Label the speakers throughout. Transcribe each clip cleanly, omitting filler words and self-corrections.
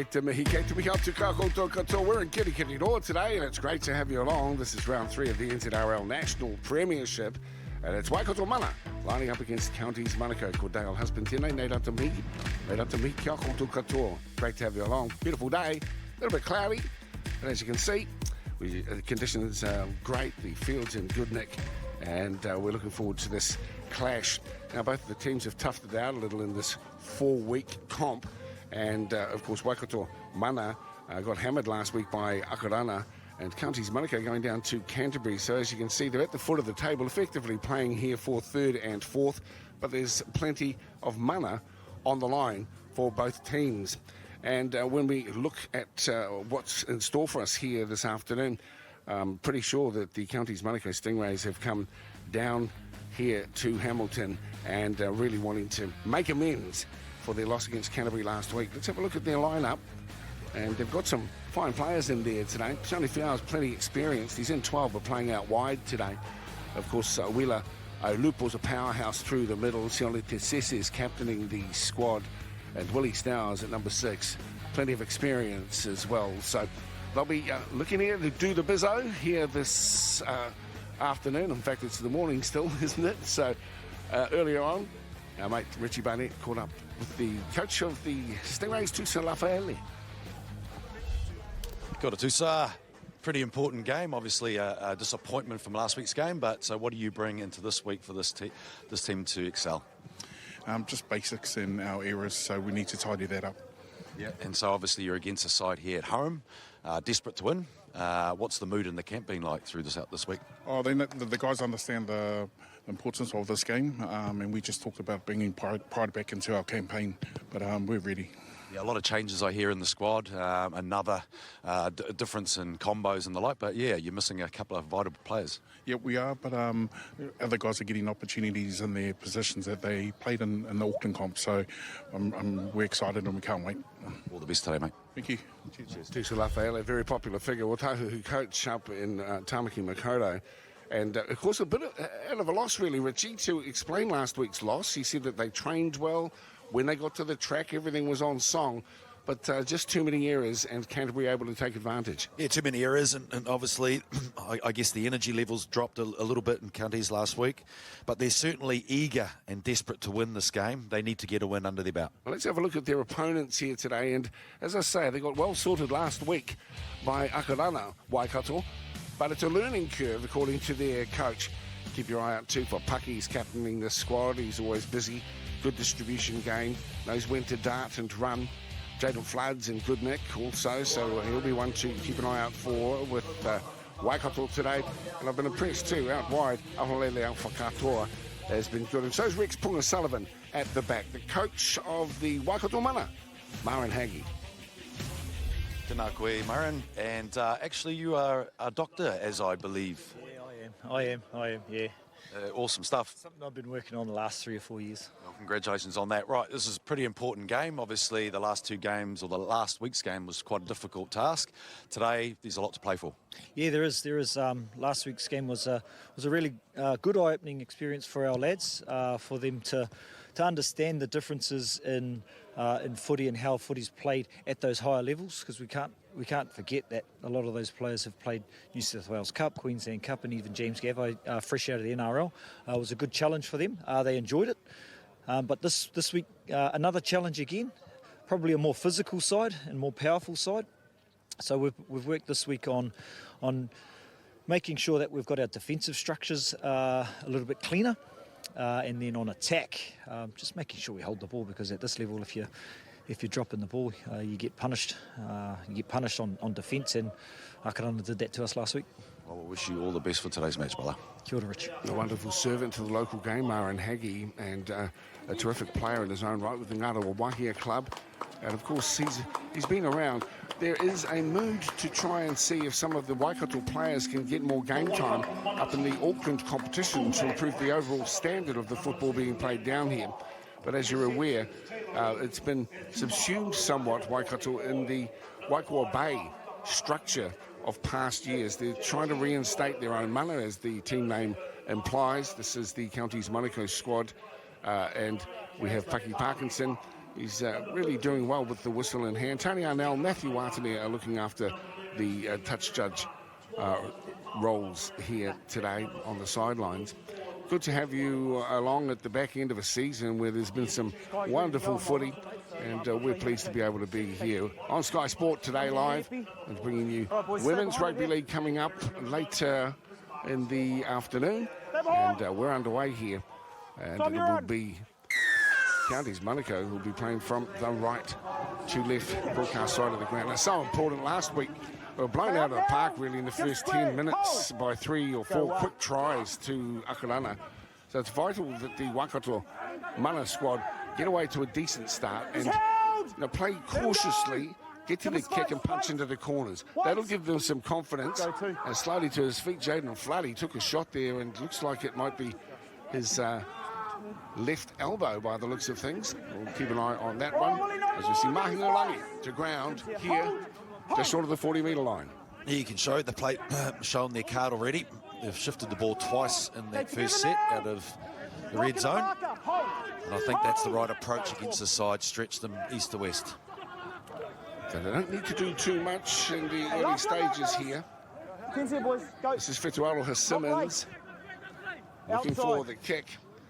Speaker 1: Te mihi, kei te mihi atu ka koutou katoa. We're in Kirikiriroa today, and it's great to have you along. This is round 3 of the NZRL National Premiership, and it's Waikato mana lining up against Counties Manukau. Ko Dale Husband tēnei, nei rata mihi kia koutou katoa. Great to have you along. Beautiful day, a little bit cloudy, but as you can see, the conditions are great. The field's in good nick, and we're looking forward to this clash. Now, both of the teams have toughed it out a little in this 4-week comp. And, of course, Waikato mana got hammered last week by Akarana, and Counties Manukau going down to Canterbury. So, as you can see, they're at the foot of the table, effectively playing here for 3rd and 4th. But there's plenty of mana on the line for both teams. And when we look at what's in store for us here this afternoon, I'm pretty sure that the Counties Manukau Stingrays have come down here to Hamilton and really wanting to make amends for their loss against Canterbury last week. Let's have a look at their lineup, and they've got some fine players in there today. Johnny Fiau's plenty experienced. He's in 12 but playing out wide today. Of course, Wila Olupo's a powerhouse through the middle. Sione Tesese is captaining the squad, and Willie Stowers at number 6. Plenty of experience as well. So they'll be looking here to do the bizzo here this afternoon. In fact, it's the morning still, isn't it? So earlier on, our mate Richie Barnett caught up with the coach of the Stingrays, Tusa Lafaele.
Speaker 2: Got it, Tusa. Pretty important game. Obviously, a disappointment from last week's game. But so, what do you bring into this week for this team to excel?
Speaker 3: Just basics in our errors, so we need to tidy that up.
Speaker 2: Yeah, and so obviously you're against a side here at home, desperate to win. What's the mood in the camp been like through this week?
Speaker 3: Oh, the guys understand the importance of this game, and we just talked about bringing pride back into our campaign, but we're ready.
Speaker 2: Yeah, a lot of changes I hear in the squad, another difference in combos and the like, but yeah, you're missing a couple of vital players.
Speaker 3: Yeah, we are, but other guys are getting opportunities in their positions that they played in the Auckland comp, so we're excited and we can't wait.
Speaker 2: All the best today, mate.
Speaker 3: Thank you.
Speaker 1: Cheers. Tusa Lafaele, a very popular figure, Watahu, who coached up in Tamaki Makaurau. And, of course, a bit out of a loss, really, Richie, to explain last week's loss. He said that they trained well. When they got to the track, everything was on song. But just too many errors, and Canterbury able to take advantage.
Speaker 4: Yeah, too many errors, and obviously, I guess the energy levels dropped a little bit in Counties last week. But they're certainly eager and desperate to win this game. They need to get a win under their belt.
Speaker 1: Well, let's have a look at their opponents here today. And as I say, they got well sorted last week by Akarana, Waikato. But it's a learning curve, according to their coach. Keep your eye out, too, for Pucky. He's captaining the squad. He's always busy. Good distribution game. Knows when to dart and run. Jaden Flood's in good nick also, so he'll be one to keep an eye out for with Waikato today. And I've been impressed, too, out wide. Aholele Alpha Katoa has been good. And so's Rex Punga Sullivan at the back. The coach of the Waikato mana, Marin Hagi.
Speaker 2: Tēnā koe, Marin, and actually you are a doctor, as I believe.
Speaker 5: Yeah, I am, yeah.
Speaker 2: Awesome stuff.
Speaker 5: Something I've been working on the last 3 or 4 years.
Speaker 2: Well, congratulations on that. Right, this is a pretty important game. Obviously, the last 2 games, or the last week's game, was quite a difficult task. Today, there's a lot to play for.
Speaker 5: Yeah, there is. Last week's game was a really good eye-opening experience for our lads, for them to understand the differences in footy and how footy's played at those higher levels, because we can't forget that a lot of those players have played New South Wales Cup, Queensland Cup, and even James Gavin fresh out of the NRL. It was a good challenge for them. They enjoyed it. But this week, another challenge again, probably a more physical side and more powerful side. So we've worked this week on making sure that we've got our defensive structures a little bit cleaner. And then on attack, just making sure we hold the ball, because at this level, if you're dropping the ball, you get punished. You get punished on defence, and Akarana did that to us last week.
Speaker 2: Well, we'll wish you all the best for today's match, brother.
Speaker 5: Kia ora, Rich.
Speaker 1: A wonderful servant to the local game, Marin Hagi, and a terrific player in his own right with the Ngāra Wahia club. And of course, he's been around. There is a mood to try and see if some of the Waikato players can get more game time up in the Auckland competition to improve the overall standard of the football being played down here. But as you're aware, it's been subsumed somewhat, Waikato, in the Waikawa Bay structure of past years. They're trying to reinstate their own mana, as the team name implies. This is the Counties Manukau squad, and we have Paki Parkinson, He's really doing well with the whistle in hand. Tony Arnell, Matthew Watanabe are looking after the touch judge roles here today on the sidelines. Good to have you along at the back end of a season where there's been some wonderful footy, and we're pleased to be able to be here on Sky Sport today live and bringing you Women's Rugby League coming up later in the afternoon, and we're underway here, and it will be Counties Manukau will be playing from the right to left broadcast side of the ground. It's so important. Last week we were blown out of the park really in the first 10 minutes by 3 or 4 quick tries to Akarana. So it's vital that the Waikato Mana squad get away to a decent start and play cautiously, get to the kick and punch into the corners. That'll give them some confidence. And slowly to his feet, Jaden Flood, he took a shot there and looks like it might be his left elbow by the looks of things. We'll keep an eye on that one. As we see Mahingalangi to ground here, just short of the 40-metre line.
Speaker 4: Yeah, you can show the plate showing their card already. They've shifted the ball twice in that first set out of the red zone. And I think that's the right approach against the side, stretch them east to west.
Speaker 1: So they don't need to do too much in the early stages here. This is Fituaro Simmons looking for the kick.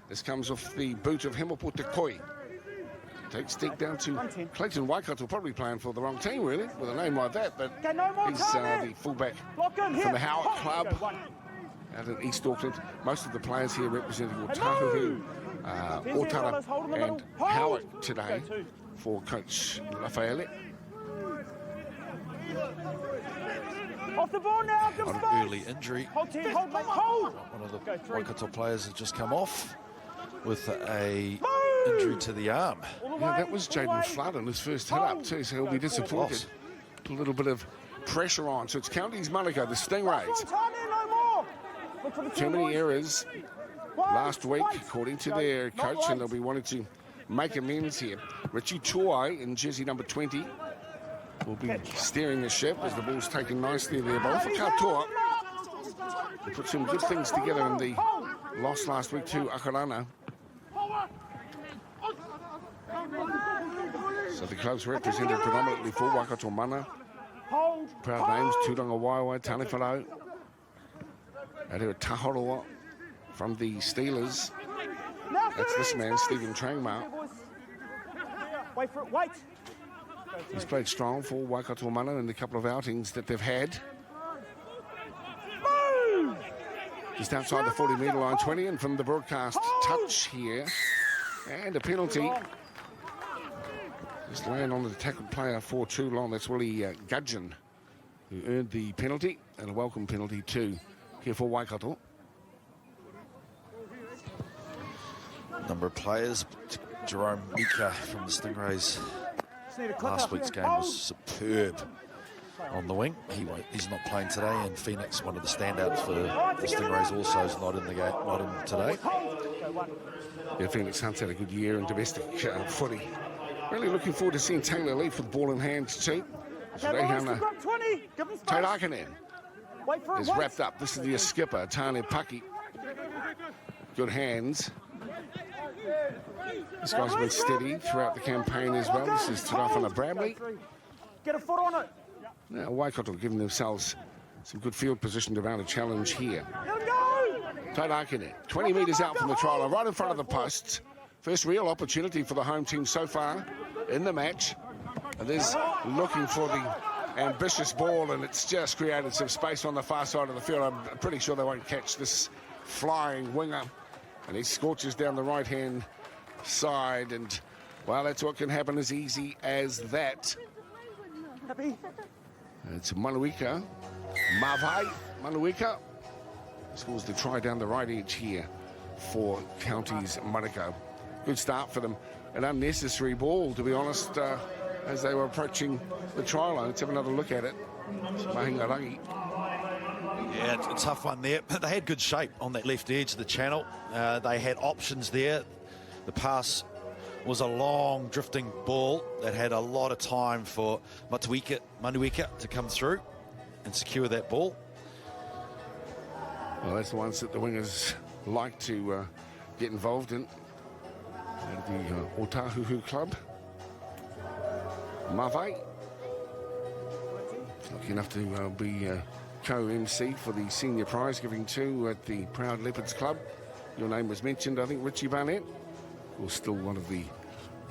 Speaker 1: This comes off the boot of Himopo Tekoi. Takes deep down to Clayton Waikato, probably playing for the wrong team, really, with a name like that. But he's the fullback from the Howard Club out in East Auckland. Most of the players here representing Otahuhu, Otara and Howard today for Coach Lafayette.
Speaker 6: Off the ball now,
Speaker 4: An early injury.
Speaker 6: Hold.
Speaker 4: One of the Waikato players has just come off with a injury to the arm.
Speaker 1: Yeah, that was Jaden Flood on his first hit up too, so he'll be disappointed. A little bit of pressure on. So it's Counties Manukau, the Stingrays. Too many errors last week, according to their coach, and they'll be wanting to make amends here. Richie Tuai in jersey number 20 will be steering the ship as the ball's taken nicely there. But for Katoa, he put some good things together in the loss last week to Akarana. So the clubs represented predominantly for Waikato Mana. Proud names, Tūranga Waiwai, Tane Whanau, Areo Tahoroa from the Steelers. That's this man, Stephen Trangmar.
Speaker 6: Wait for it, wait.
Speaker 1: He's played strong for Waikato Mana in the couple of outings that they've had. Just outside the 40-metre line, 20, and from the broadcast touch here. And a penalty. Just laying on the tackled player for too long. That's Willie Gudgeon, who earned the penalty, and a welcome penalty too here for Waikato.
Speaker 4: Number of players. Jerome Mika from the Stingrays. Last week's game was superb on the wing. He's not playing today, and Phoenix, one of the standouts for the Stingrays, also is not in the game, not in today.
Speaker 1: Yeah, Phoenix Hunt's had a good year in domestic footy. Really looking forward to seeing Taylor Leaf with ball in hand too. Reihana Tairakanen is wrapped up. This is the skipper, Tane Paki. Good hands. This guy's been steady throughout the campaign as well. This is Tarafana Bradley.
Speaker 6: Get a foot on it.
Speaker 1: Now Waikato giving themselves some good field position to mount a challenge here. Tairakanen, 20 metres out from the try line, right in front of the posts. First real opportunity for the home team so far in the match. And there's looking for the ambitious ball, and it's just created some space on the far side of the field. I'm pretty sure they won't catch this flying winger. And he scorches down the right-hand side, and, well, that's what can happen as easy as that. It's Manuika. Mavai Manuika scores the try down the right edge here for Counties Manukau. Good start for them. An unnecessary ball, to be honest, as they were approaching the try line. Let's have another look at it. Mahingarangi.
Speaker 4: Yeah, it's a tough one there. They had good shape on that left edge of the channel. They had options there. The pass was a long drifting ball that had a lot of time for Manuika to come through and secure that ball.
Speaker 1: Well, that's the ones that the wingers like to get involved in. The Otahuhu club. Mave. Lucky enough to be co-MC for the senior prize giving to at the Proud Leopards Club. Your name was mentioned, I think, Richie Barnett. Well, still one of the,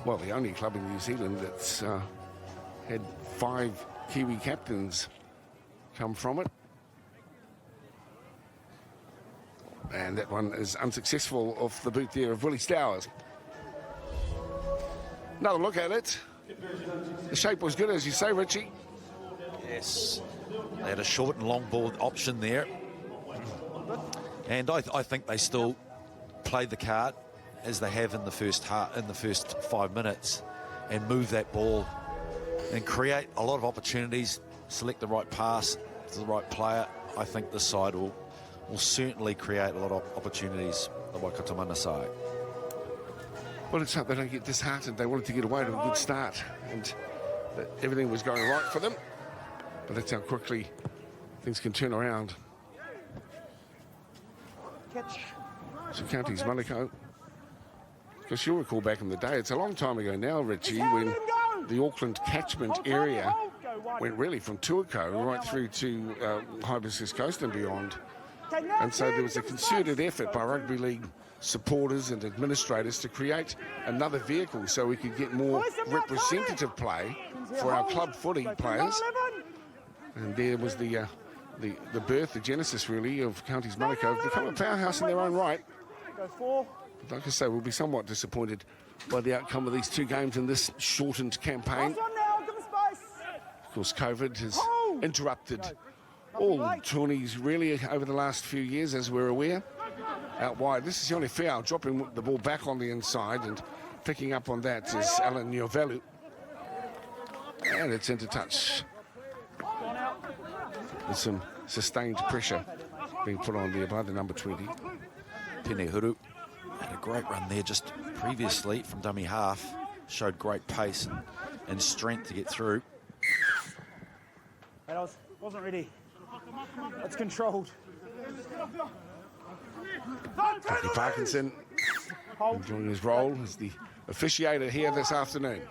Speaker 1: well, the only club in New Zealand that's had 5 Kiwi captains come from it. And that one is unsuccessful off the boot there of Willie Stowers. Another look at it. The shape was good, as you say, Richie.
Speaker 4: Yes, they had a short and long ball option there. And I think they still played the card as they have in the first 5 minutes, and move that ball and create a lot of opportunities, select the right pass to the right player. I think this side will certainly create a lot of opportunities, the Waikato mana side.
Speaker 1: Well, it's hope they don't get disheartened. They wanted to get away to a good start, and everything was going right for them. But that's how quickly things can turn around. So Counties Manukau, because you'll recall back in the day, it's a long time ago now, Richie, when the Auckland catchment area went really from Tuakau right through to Hibiscus Coast and beyond. And so there was a concerted effort by rugby league supporters and administrators to create another vehicle so we could get more representative play for our club footy players. And there was the birth, the genesis really, of Counties Manukau, become a powerhouse in their own right. But like I say, we'll be somewhat disappointed by the outcome of these 2 games in this shortened campaign. Of course, COVID has interrupted all tourneys really over the last few years, as we're aware. Out wide, this is Yone Feau dropping the ball back on the inside, and picking up on that is Alan Niovelu. And it's into touch. With some sustained pressure being put on there by the number 20.
Speaker 4: Pene Huru had a great run there just previously from dummy half. Showed great pace and strength to get through.
Speaker 6: I wasn't ready. It's controlled.
Speaker 1: Taki Parkinson enjoying his role as the officiator here this afternoon.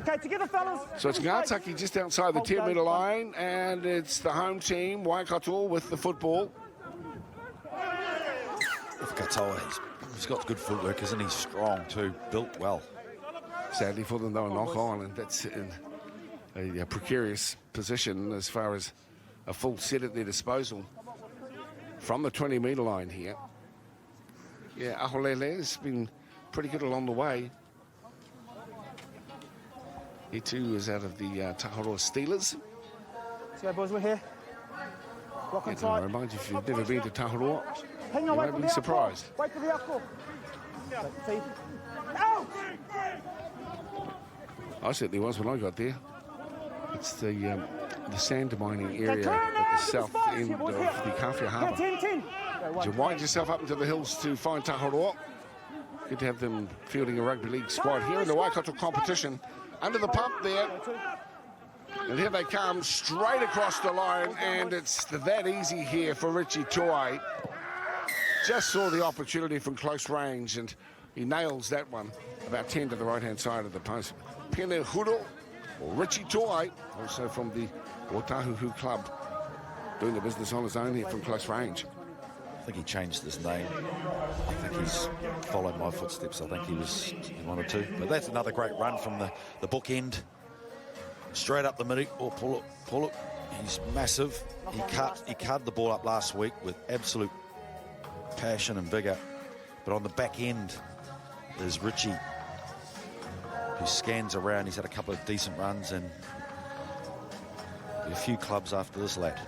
Speaker 6: Okay, together, fellas.
Speaker 1: So it's Ngātaki just outside the 10-metre line, and it's the home team, Waikato, with the football.
Speaker 4: Katoa, he's got good footwork, isn't he? Strong too, built well.
Speaker 1: Sadly for them, though, a knock on, and that's in a precarious position as far as a full set at their disposal from the 20-metre line here. Yeah, Aholele's been pretty good along the way. He too is out of the Taharoa Steelers.
Speaker 6: Let's go, boys, we're here. Rock and
Speaker 1: I
Speaker 6: tight.
Speaker 1: remind you, if you've never been to Taharoa,
Speaker 6: Hang
Speaker 1: you
Speaker 6: on, wait
Speaker 1: might
Speaker 6: for
Speaker 1: be
Speaker 6: the
Speaker 1: surprised.
Speaker 6: outcall. Wait for the outcall. Out!
Speaker 1: I certainly was when I got there. It's the sand mining area at the south end of the Kawhia Harbour.
Speaker 6: 10.
Speaker 1: You wind yourself up into the hills to find Taharoa. Good to have them fielding a rugby league squad here in the Waikato competition. Under the pump there. And here they come, straight across the line, and it's that easy here for Richie Tuai. Just saw the opportunity from close range, and he nails that one about 10 to the right-hand side of the post. Pene Huru, or Richie Tuai, also from the Otahuhu Club, doing the business on his own here from close range.
Speaker 4: I think he changed his name. I think he's followed my footsteps. I think he wanted to. But that's another great run from the bookend. Straight up the middle. Oh, pull it. He's massive. He cut the ball up last week with absolute passion and vigour. But on the back end is Richie, who scans around. He's had a couple of decent runs and a few clubs after this lad.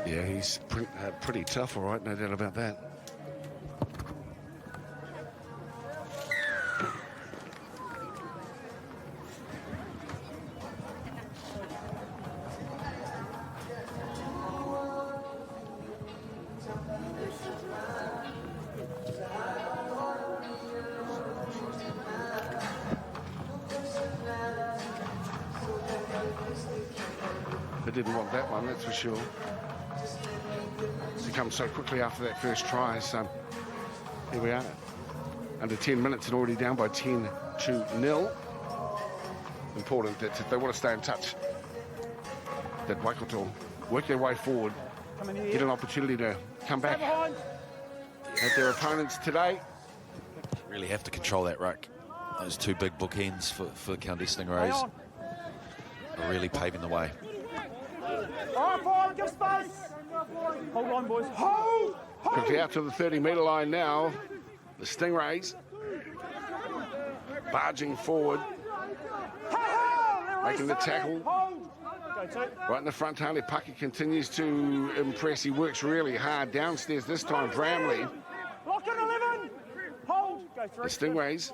Speaker 1: Yeah, he's pretty tough, all right, no doubt about that. They didn't want that one, that's for sure. To come so quickly after that first try, so here we are. under 10 minutes and already down by 10-0. Important that if they want to stay in touch, that Waikato work their way forward, get an opportunity to come back at their opponents today.
Speaker 4: Really have to control that ruck. Those two big bookends for County Stingrays are really paving the way.
Speaker 6: All right, forward, give space. Hold on, boys. Hold!
Speaker 1: Quickly out to the 30-metre line now. The Stingrays barging forward, making the tackle. Right in the front, Harley Pucky continues to impress. He works really hard downstairs this time. Bramley.
Speaker 6: Lock in 11. Hold. Go
Speaker 1: The
Speaker 6: through.
Speaker 1: Stingrays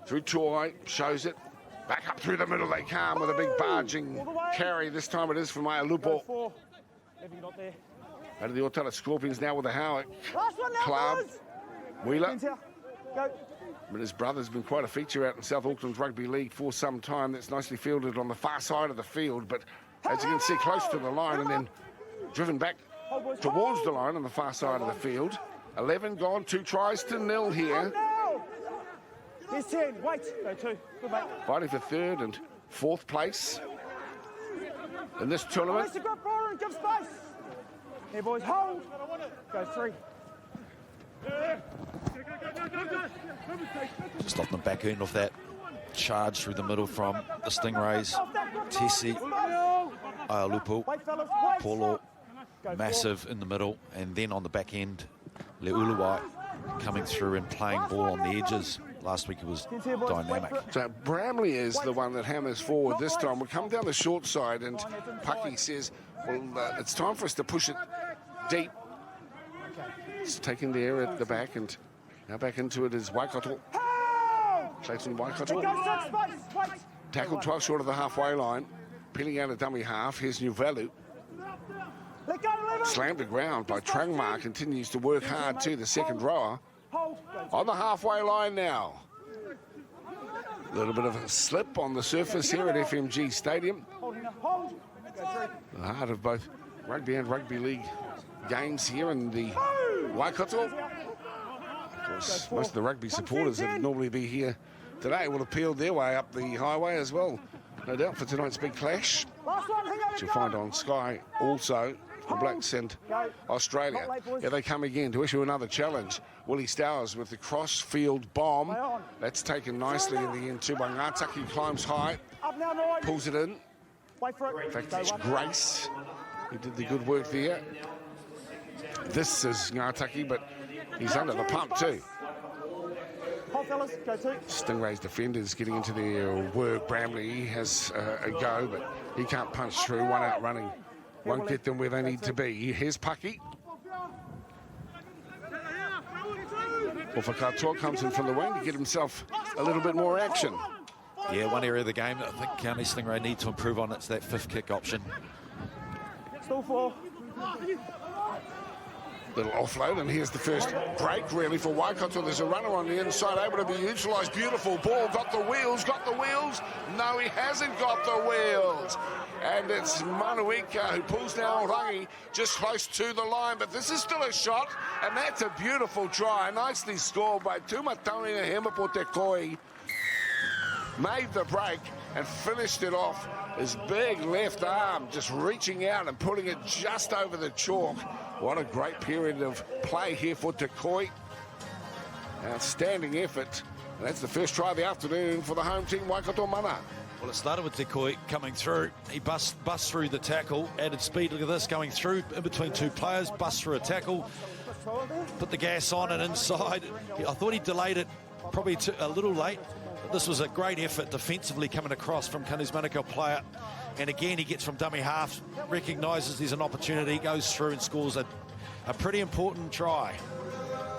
Speaker 1: through Choi, shows it. Back up through the middle they come with a big barging carry. This time it is from Aialupo.
Speaker 6: 4. If you're not there.
Speaker 1: Out of the Otala Scorpions now with the Howick
Speaker 6: Last one now,
Speaker 1: Club.
Speaker 6: boys.
Speaker 1: Wheeler.
Speaker 6: Hands here. Go.
Speaker 1: But his brother's been quite a feature out in South Auckland's Rugby League for some time. That's nicely fielded on the far side of the field, but as you can see, close to the line and then driven back towards the line on the far side of the field. 11 gone, 2 tries to 0 here.
Speaker 6: Now. Here's 10. Wait. Go 2. Good, mate.
Speaker 1: Fighting for 3rd and 4th place in this tournament.
Speaker 6: Mr. Grip forward and give space. Here, boys. Hold. Go 3.
Speaker 4: Just off the back end of that charge through the middle from the Stingrays. Tessie, Aialupo,
Speaker 6: Wait, fellas. Wait.
Speaker 4: Polo,
Speaker 6: Go
Speaker 4: massive in the middle, and then on the back end, Leuluai coming through and playing ball on the edges. Last week it was dynamic.
Speaker 1: So Bramley is the one that hammers forward this time. We'll come down the short side and Pucky says, well, it's time for us to push it deep. It's taking the air at the back and now back into it is Waikato. Clayton Waikato.
Speaker 6: Go 6 space. Wait.
Speaker 1: Tackled 12 short of the halfway line. Peeling out a dummy half. Here's Nuvalu.
Speaker 6: Let go 11.
Speaker 1: Slammed to ground by Trangmar. Continues to work hard too, the second rower.
Speaker 6: Hold. Go
Speaker 1: On the halfway line now. A little bit of a slip on the surface here at FMG Stadium.
Speaker 6: Holding up. Hold. Go 3.
Speaker 1: The heart of both rugby and rugby league games here in the Waikato. Of course, most of the rugby supporters that would normally be here today will appeal their way up the highway as well. No doubt for tonight's big clash,
Speaker 6: Last one. Hang on.
Speaker 1: which you'll find on Sky also. The Blacks and Australia. Here they come again to issue another challenge. Willie Stowers with the cross-field bomb. That's taken nicely in the end too by Ngataki. Climbs high,
Speaker 6: Up now, 9.
Speaker 1: pulls it in.
Speaker 6: Wait for it.
Speaker 1: In fact,
Speaker 6: Go
Speaker 1: it's
Speaker 6: 1.
Speaker 1: Grace who did the good work there. This is Ngataki, but he's under the pump too.
Speaker 6: Hold, fellas. Go 2.
Speaker 1: Stingrays defenders getting into their work. Bramley has a go, but he can't punch through. One out running. Won't get them where they need to be. Here's Pucky. Well, Katoa comes in from the wing to get himself a little bit more action.
Speaker 4: Yeah, one area of the game that I think County Stingray need to improve on, it's that 5th kick option.
Speaker 6: Still 4.
Speaker 1: Little offload, and here's the first break really for Waikato. There's a runner on the inside able to be utilised. Beautiful ball, got the wheels. No, he hasn't got the wheels. And it's Manuika who pulls down Rangi just close to the line, but this is still a shot, and that's a beautiful try. Nicely scored by Tumatoni Hemepotekoi. Made the break and finished it off. His big left arm just reaching out and putting it just over the chalk. What a great period of play here for Tekoi. Outstanding effort. And that's the first try of the afternoon for the home team, Waikato Mana.
Speaker 4: Well, it started with Tekoi coming through. He busts through the tackle, added speed. Look at this, going through in between 2 players, busts through a tackle, put the gas on and inside. I thought he delayed it probably a little late. But this was a great effort defensively coming across from Canterbury's Manukau player. And again, he gets from dummy half, recognises there's an opportunity, goes through and scores a pretty important try,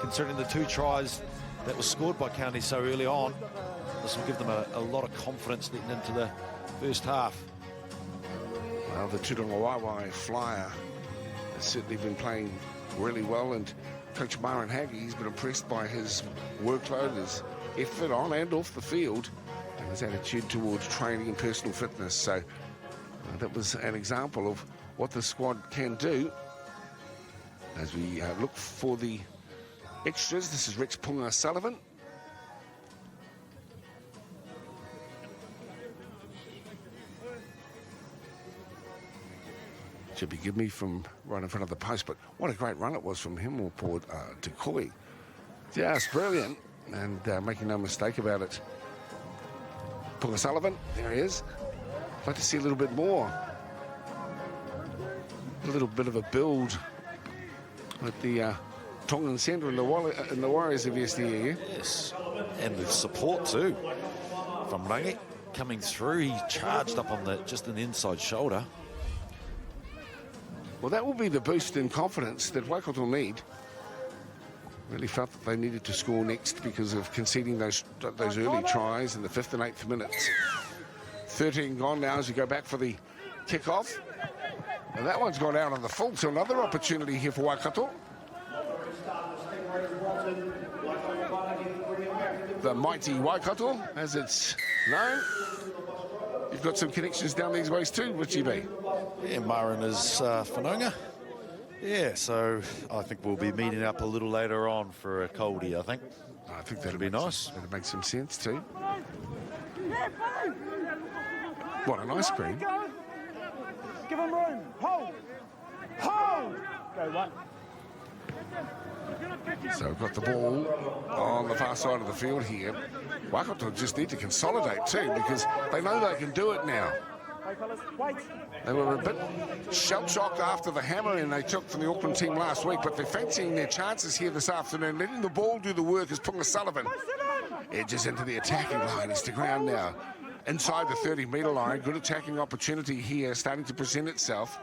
Speaker 4: considering the 2 tries that were scored by County so early on. This will give them a lot of confidence leading into the first half.
Speaker 1: Well, the Turangawaii Flyer has certainly been playing really well, and Coach Marin Haggie, he's been impressed by his workload, his effort on and off the field, and his attitude towards training and personal fitness. So that was an example of what the squad can do. As we look for the extras, this is Rex Punga Sullivan Should be give me from right in front of the post, but what a great run it was from him or Port Tukui. Just brilliant, and making no mistake about it. Punga Sullivan, there he is. I'd like to see a little bit more. A little bit of a build with the Tongan centre and the Warriors of yesteryear.
Speaker 4: Yes, and the support too from Rangi coming through. He charged up on just an inside shoulder.
Speaker 1: Well, that will be the boost in confidence that Waikato need. Really felt that they needed to score next because of conceding those early tries in the 5th and 8th minutes. 13 gone now as you go back for the kick-off. And that one's gone out on the full, so another opportunity here for Waikato. The mighty Waikato, as it's known. You've got some connections down these ways too, Richie B.
Speaker 4: Yeah, Marin is Whanonga. Yeah, so I think we'll be meeting up a little later on for a coldie, I think.
Speaker 1: I think that'll be nice. That'll make some sense too. What an ice cream.
Speaker 6: Give him room. Hold. Hold. Go one.
Speaker 1: So we've got the ball on the far side of the field here. Waikato just need to consolidate too because they know they can do it now. They were a bit shell-shocked after the hammering they took from the Auckland team last week, but they're fancying their chances here this afternoon, letting the ball do the work as Punga Sullivan edges into the attacking line. He's to ground now. Inside the 30-metre line, good attacking opportunity here starting to present itself.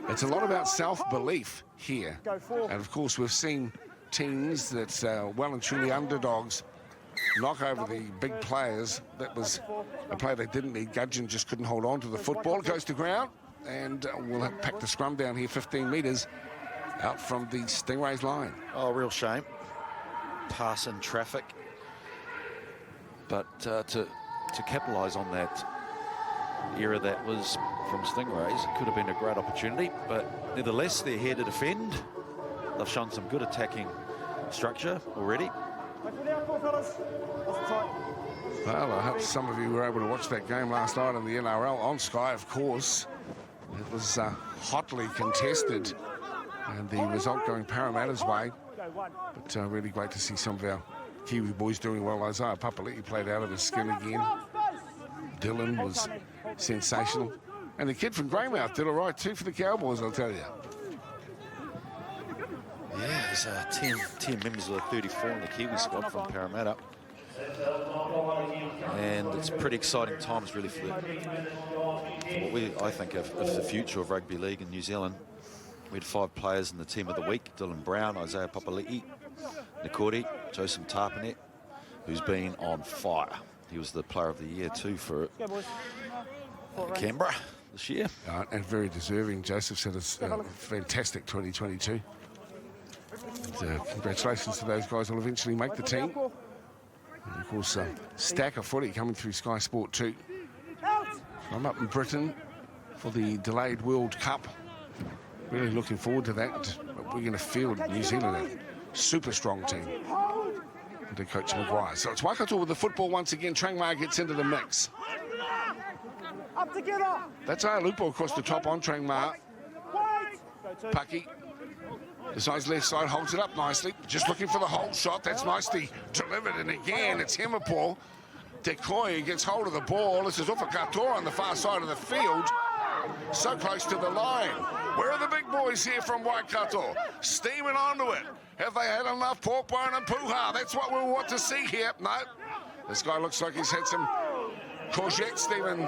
Speaker 1: It's a lot about self-belief here. And of course, we've seen teams that well and truly underdogs knock over the big players. That was a play they didn't need. Gudgeon just couldn't hold on to the football. It goes to ground, and we'll have packed the scrum down here 15 metres out from the Stingrays line.
Speaker 4: Oh, real shame. Pass in traffic. But to capitalise on that error that was from Stingrays, it could have been a great opportunity, but nevertheless, they're here to defend. They've shown some good attacking structure already.
Speaker 1: Well, I hope some of you were able to watch that game last night in the NRL on Sky, of course. It was hotly contested, and the result going Parramatta's way. But really great to see some of our Kiwi boys doing well. Isaiah Papali'i played out of his skin again. Dylan was sensational. And the kid from Greymouth did all right too for the Cowboys, I'll tell you.
Speaker 4: Yeah, there's 10 members of the 34 in the Kiwi squad from Parramatta. And it's pretty exciting times really for what I think of the future of rugby league in New Zealand. We had 5 players in the team of the week: Dylan Brown, Isaiah Papali'i, Nikori, Joseph Tarpanet, who's been on fire. He was the player of the year too for Canberra this year.
Speaker 1: And very deserving. Joseph said it's a fantastic 2022. And, congratulations to those guys who will eventually make the team. And of course, stack of footy coming through Sky Sport 2. I'm up in Britain for the delayed World Cup. Really looking forward to that. We're going to field New Zealand, a super strong team under Coach Maguire. So it's Waikato with the football once again. Trangmar gets into the mix.
Speaker 6: Up together.
Speaker 1: That's Lupo across the top on Trangmar. Paki decides left side, holds it up nicely. Just looking for the hold shot. That's nicely delivered. And again, it's Himapol. Decoy gets hold of the ball. This is Ufa Katoa on the far side of the field. So close to the line. Where are the big boys here from Waikato? Steaming onto it. Have they had enough pork bone and puha? That's what we want to see here. No. This guy looks like he's had some courgette, Stephen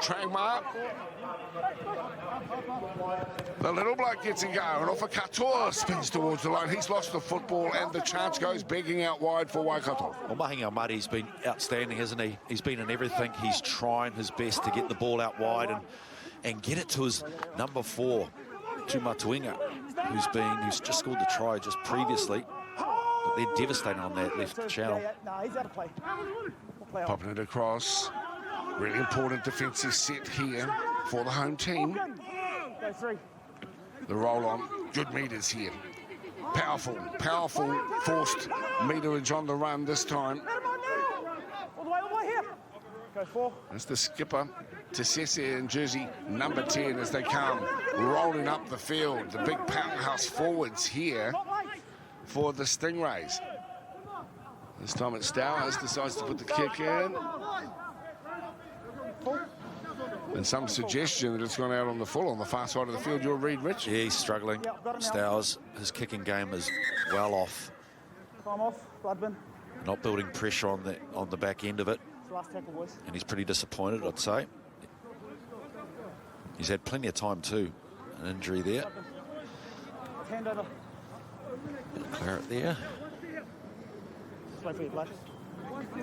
Speaker 1: Trangmar. The little bloke gets it going. Off a Katoa spins towards the line. He's lost the football and the chance goes begging out wide for Waikato.
Speaker 4: Well, Mahinga Muddy's been outstanding, hasn't he? He's been in everything. He's trying his best to get the ball out wide and get it to his number 4, Tumatuinga, who's just scored the try just previously. But they're devastating on that left channel.
Speaker 1: Popping it across. Really important defensive set here for the home team. The roll on, good meters here. Powerful forced meterage on the run this time. That's the skipper Tesese in jersey number 10 as they come rolling up the field. The big powerhouse forwards here for the Stingrays. This time it's Stowers decides to put the kick in. And some suggestion that it's gone out on the full on the far side of the field. You'll read, Rich.
Speaker 4: Yeah, he's struggling. Stowers, his kicking game is well off.
Speaker 6: Time off, Bloodman.
Speaker 4: Not building pressure on the back end of it.
Speaker 6: Last tackle, boys.
Speaker 4: And he's pretty disappointed, I'd say. He's had plenty of time too. An injury there.
Speaker 6: Hand over.
Speaker 4: Claret there.
Speaker 6: Wait for your blood.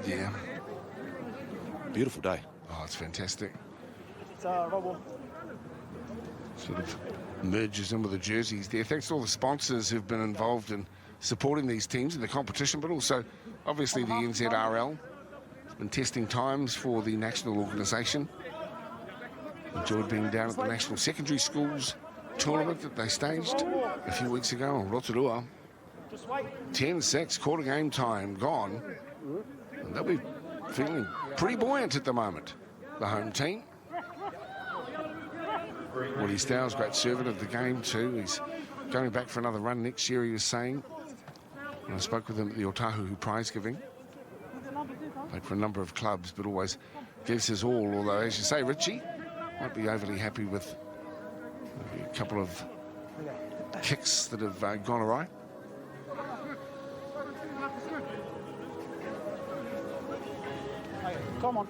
Speaker 1: Yeah.
Speaker 4: Beautiful day.
Speaker 1: Oh, it's fantastic.
Speaker 6: It's Robo.
Speaker 1: Sort of merges in with the jerseys there. Thanks to all the sponsors who've been involved in supporting these teams in the competition, but also obviously the NZRL. It's been testing times for the national organisation. Enjoyed being down at the National Secondary Schools tournament that they staged a few weeks ago in Rotorua. 10-6, quarter game time gone. And they'll be feeling pretty buoyant at the moment, the home team. Woody Stowers, great servant of the game too. He's going back for another run next year, he was saying. And I spoke with him at the Otahu prize giving. Played for a number of clubs, but always gives his all. Although, as you say, Richie won't be overly happy with a couple of kicks that have gone awry.
Speaker 6: Come on.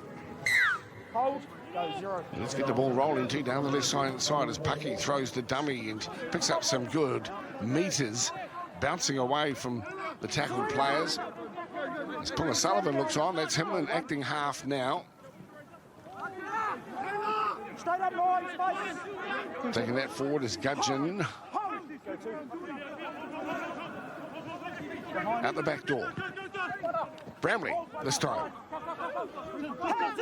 Speaker 6: Hold. Go 0.
Speaker 1: Let's get the ball rolling too down the left side as Pucky throws the dummy and picks up some good meters, bouncing away from the tackled players. As Punga Sullivan looks on, that's him in acting half now.
Speaker 6: Straight up line, space.
Speaker 1: Taking that forward is Gudgeon.
Speaker 6: Go 2.
Speaker 1: Out the back door. Bramley this time.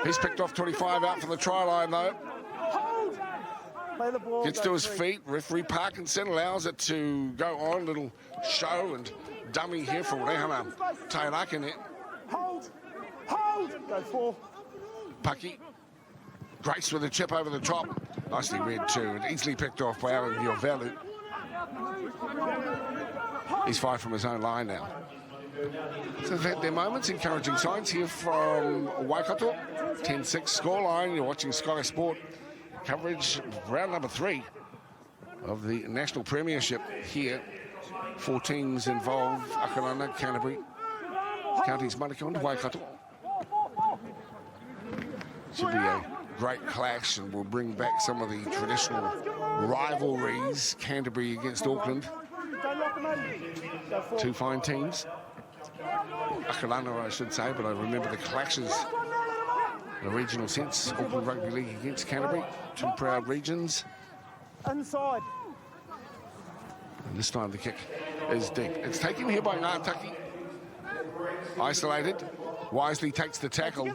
Speaker 1: He's picked off 25 out for the try line though.
Speaker 6: Play the ball.
Speaker 1: Gets to his feet. Referee Parkinson allows it to go on. Little show and dummy here for Rehana Tairaka.
Speaker 6: Hold. Hold. Go 4.
Speaker 1: Pucky. Grace with a chip over the top. Nicely read too, and easily picked off by Alan Yovalu. He's 5 from his own line now. So they've had their moments, encouraging signs here from Waikato. 10-6 scoreline. You're watching Sky Sport coverage, round number 3 of the National Premiership here. 4 teams involved: Akarana, Canterbury, Counties Manukau and Waikato. Should be a great clash and will bring back some of the traditional rivalries. Canterbury against Auckland. 2 fine teams. Akalana, I should say, but I remember the clashes in a regional sense. Auckland Rugby League against Canterbury. 2 proud regions.
Speaker 6: Inside.
Speaker 1: And this time the kick is deep. It's taken here by Ngātaki. Isolated. Wisely takes the tackle.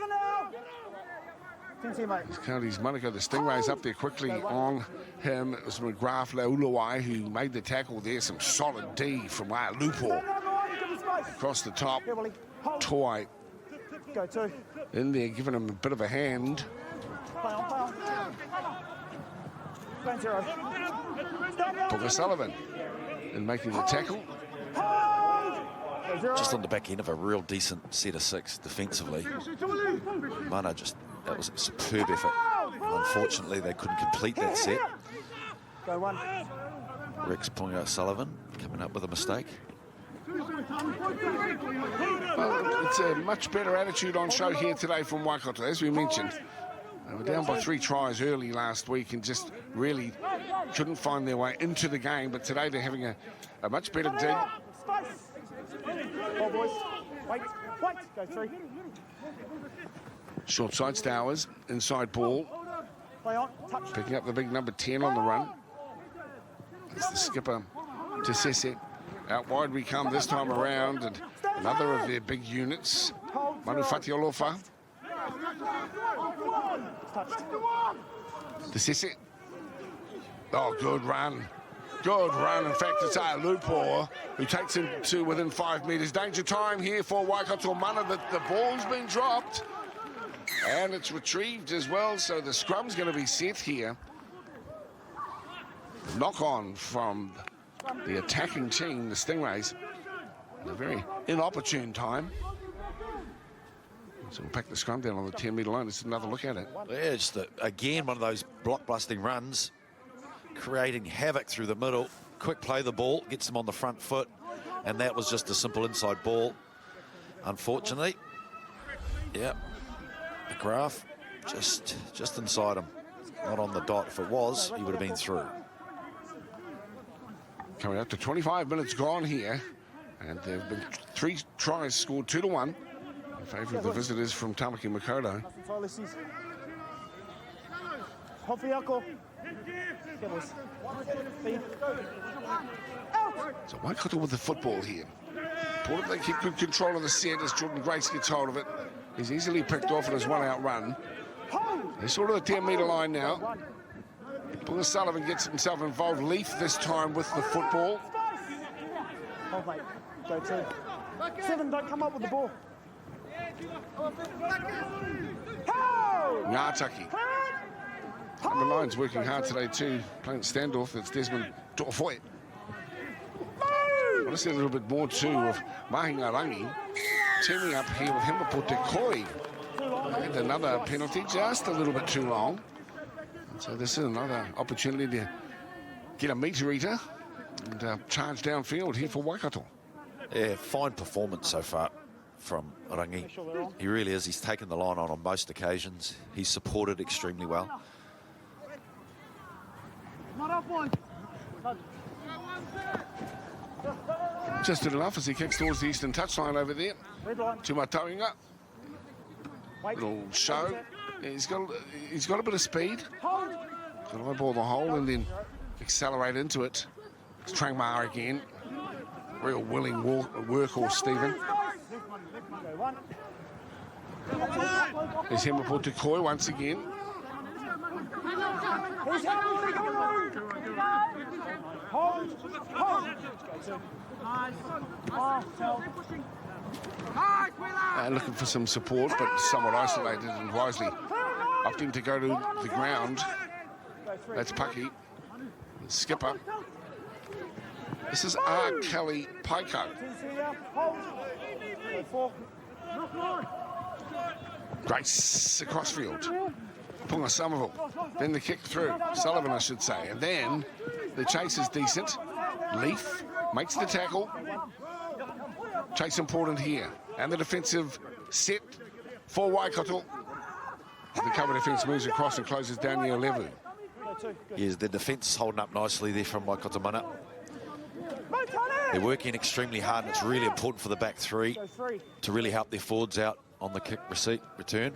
Speaker 1: Counties Manukau, the Stingrays up there quickly on him. It was McGrath Laulawai who made the tackle there. Some solid D from Lupo. Across the top. Toi
Speaker 6: Go 2.
Speaker 1: in there, giving him a bit of a hand.
Speaker 6: Play on. Plan 0.
Speaker 1: Punga Sullivan in making the tackle.
Speaker 6: Go 0.
Speaker 4: Just on the back end of a real decent set of 6 defensively. Mana that was a superb effort. Unfortunately, they couldn't complete that set.
Speaker 6: Go 1.
Speaker 4: Rex Punga Sullivan coming up with a mistake.
Speaker 1: Well, it's a much better attitude on show here today from Waikato, as we mentioned. They were down by 3 tries early last week and just really couldn't find their way into the game. But today they're having a much better day.
Speaker 6: Ball, boys. Wait. Go 3.
Speaker 1: Short side Stowers, inside ball.
Speaker 6: Play on. Touch.
Speaker 1: Picking up the big number 10 on the run. It's the skipper, Tesese. Out wide we come this time around, and another of their big units, Manu Fatiolofa. Tesese. Oh, good run. Good run. In fact, it's Lupo who takes him to within 5 metres. Danger time here for Waikato Mana. The ball's been dropped. And it's retrieved as well, so the scrum's going to be set here. Knock on from the attacking team, the Stingrays, at a very inopportune time. So we'll pack the scrum down on the 10-metre line. Let's another look at it.
Speaker 4: Yeah, just again, one of those block-busting runs, creating havoc through the middle. Quick play the ball, gets them on the front foot, and that was just a simple inside ball. Unfortunately, yeah, the graph just inside him, not on the dot. If it was, he would have been through.
Speaker 1: Coming up to 25 minutes gone here, and there have been 3 tries scored, 2-1 in favour of the visitors from Tamaki Makaurau. So Waikato with the football here. Important they keep good control of the set as Jordan Grace gets hold of it. He's easily picked off in his one-out run. They're sort of the 10-metre line now. Punga Sullivan gets himself involved. Leaf this time with the football.
Speaker 6: Hold, mate. Go 2. 7, don't come up with the ball.
Speaker 1: Ngātaki. Number 9's working hard today too, playing standoff. It's Desmond To'ofoe. I want to see a little bit more too of Mahingarangi teaming up here with Himapo Te Koi. And another penalty, just a little bit too long. So this is another opportunity to get a meter eater and charge downfield here for Waikato.
Speaker 4: Yeah, fine performance so far from Rangi. He really is. He's taken the line on most occasions. He's supported extremely well.
Speaker 1: Just did enough as he kicks towards the eastern touchline over there. Tumatauinga. Little show. He's got a bit of speed. Got to eyeball the hole and then accelerate into it. It's Trangmar again. Real willing workhorse, Stephen. There's Himapo Te Koi once again. Looking for some support, but somewhat isolated and wisely opting to go to the ground. That's Paki, skipper. This is R. Kelly Paiko. Grace across field. Punga Somerville. Then the kick through. Sullivan, I should say. And then the chase is decent. Leaf makes the tackle. Chase important here. And the defensive set for Waikato. The cover defence moves across and closes down near Levu.
Speaker 4: Yes, the defence is holding up nicely there from Waikato Mana. They're working extremely hard, and it's really important for the back 3 to really help their forwards out on the kick return.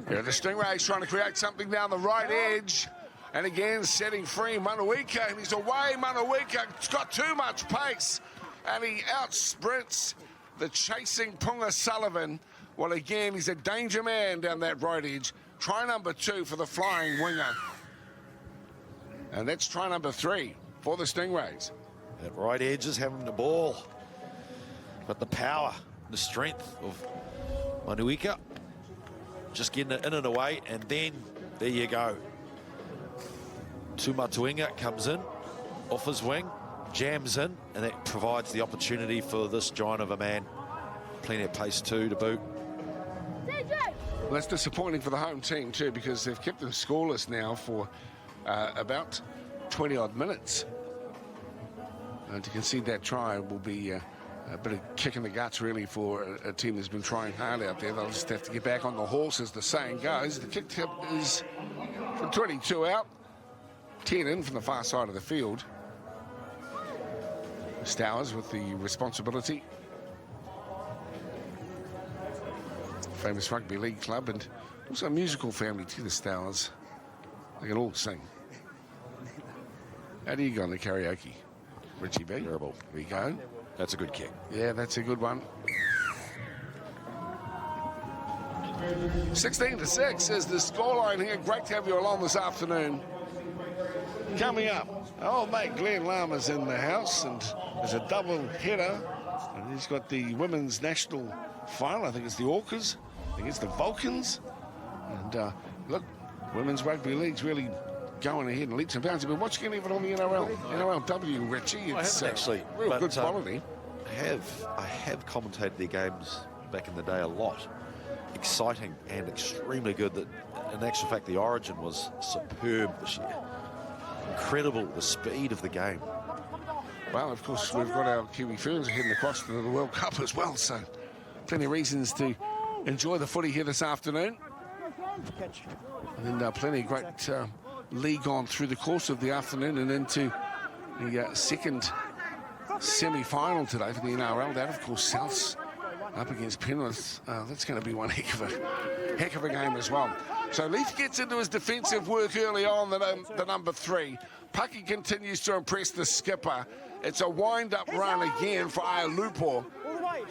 Speaker 1: Yeah, the Stingrays trying to create something down the right edge. And again, setting free Manuika, and he's away. Manuika's got too much pace, and he outsprints the chasing Punga Sullivan. Well, again, he's a danger man down that right edge. Try number 2 for the flying winger. And that's try number 3 for the Stingrays.
Speaker 4: That right edge is having the ball. But the power, the strength of Manuika. Just getting it in and away, and then there you go. Tumatuinga comes in, off his wing, jams in, and that provides the opportunity for this giant of a man. Plenty of pace too to boot.
Speaker 1: Well, that's disappointing for the home team too, because they've kept them scoreless now for about 20-odd minutes. To concede that try will be a bit of kick in the guts, really, for a team that's been trying hard out there. They'll just have to get back on the horse, as the saying goes. The kick tip is from 22 out, 10 in from the far side of the field. Stowers with the responsibility. Famous rugby league club, and also a musical family too, the Stowers. They can all sing. How do you go on the karaoke? Richie B.
Speaker 4: Terrible.
Speaker 1: There we go.
Speaker 4: That's a good kick.
Speaker 1: Yeah, that's a good one. 16-6 is the scoreline here. Great to have you along this afternoon. Coming up, old mate Glenn Lama's in the house, and there's a double header. And he's got the women's national final. I think it's the Orcas against the Vulcans. And look, Women's Rugby League's really going ahead and leaps and bounds. I've been watching it even on the NRLW, Richie. It's
Speaker 4: I haven't actually,
Speaker 1: real
Speaker 4: but,
Speaker 1: good quality.
Speaker 4: I have commentated their games back in the day a lot. Exciting and extremely good. That, in actual fact, the origin was superb this year. Incredible, the speed of the game.
Speaker 1: Well, of course, we've got our Kiwi Ferns heading across to the World Cup as well, so plenty of reasons to enjoy the footy here this afternoon. And then plenty of great league on through the course of the afternoon and into the second semi-final today for the NRL. That, of course, Souths up against Penrith. That's going to be one heck of a game as well. So Leith gets into his defensive work early on, the number 3. Pucky continues to impress the skipper. It's a wind-up run again for Aialupo.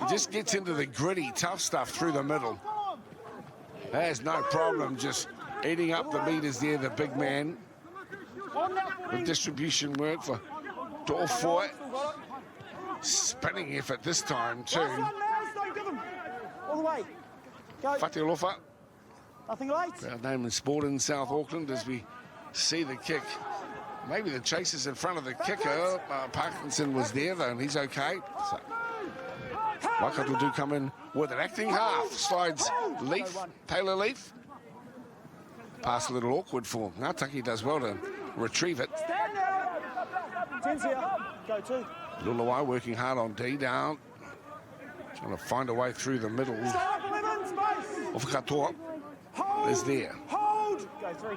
Speaker 1: He just gets into the gritty, tough stuff through the middle. Has no problem just eating up the meters there, the big man. With distribution work for Dorfoy. Spinning effort this time too. Fatialofa.
Speaker 6: Nothing late.
Speaker 1: Crowd name in sport in South Auckland as we see the kick. Maybe the chaser's in front of the kicker. Parkinson was there though, and he's okay. So, Waikato do come in with an acting half. Slides Leaf, Taylor Leaf. Pass a little awkward for him. Ngātaki does well to retrieve it.
Speaker 6: Ten's here. Go to.
Speaker 1: Lulawai working hard on D down. Trying to find a way through the middle. Of Katoa is there.
Speaker 6: Hold. Go 3.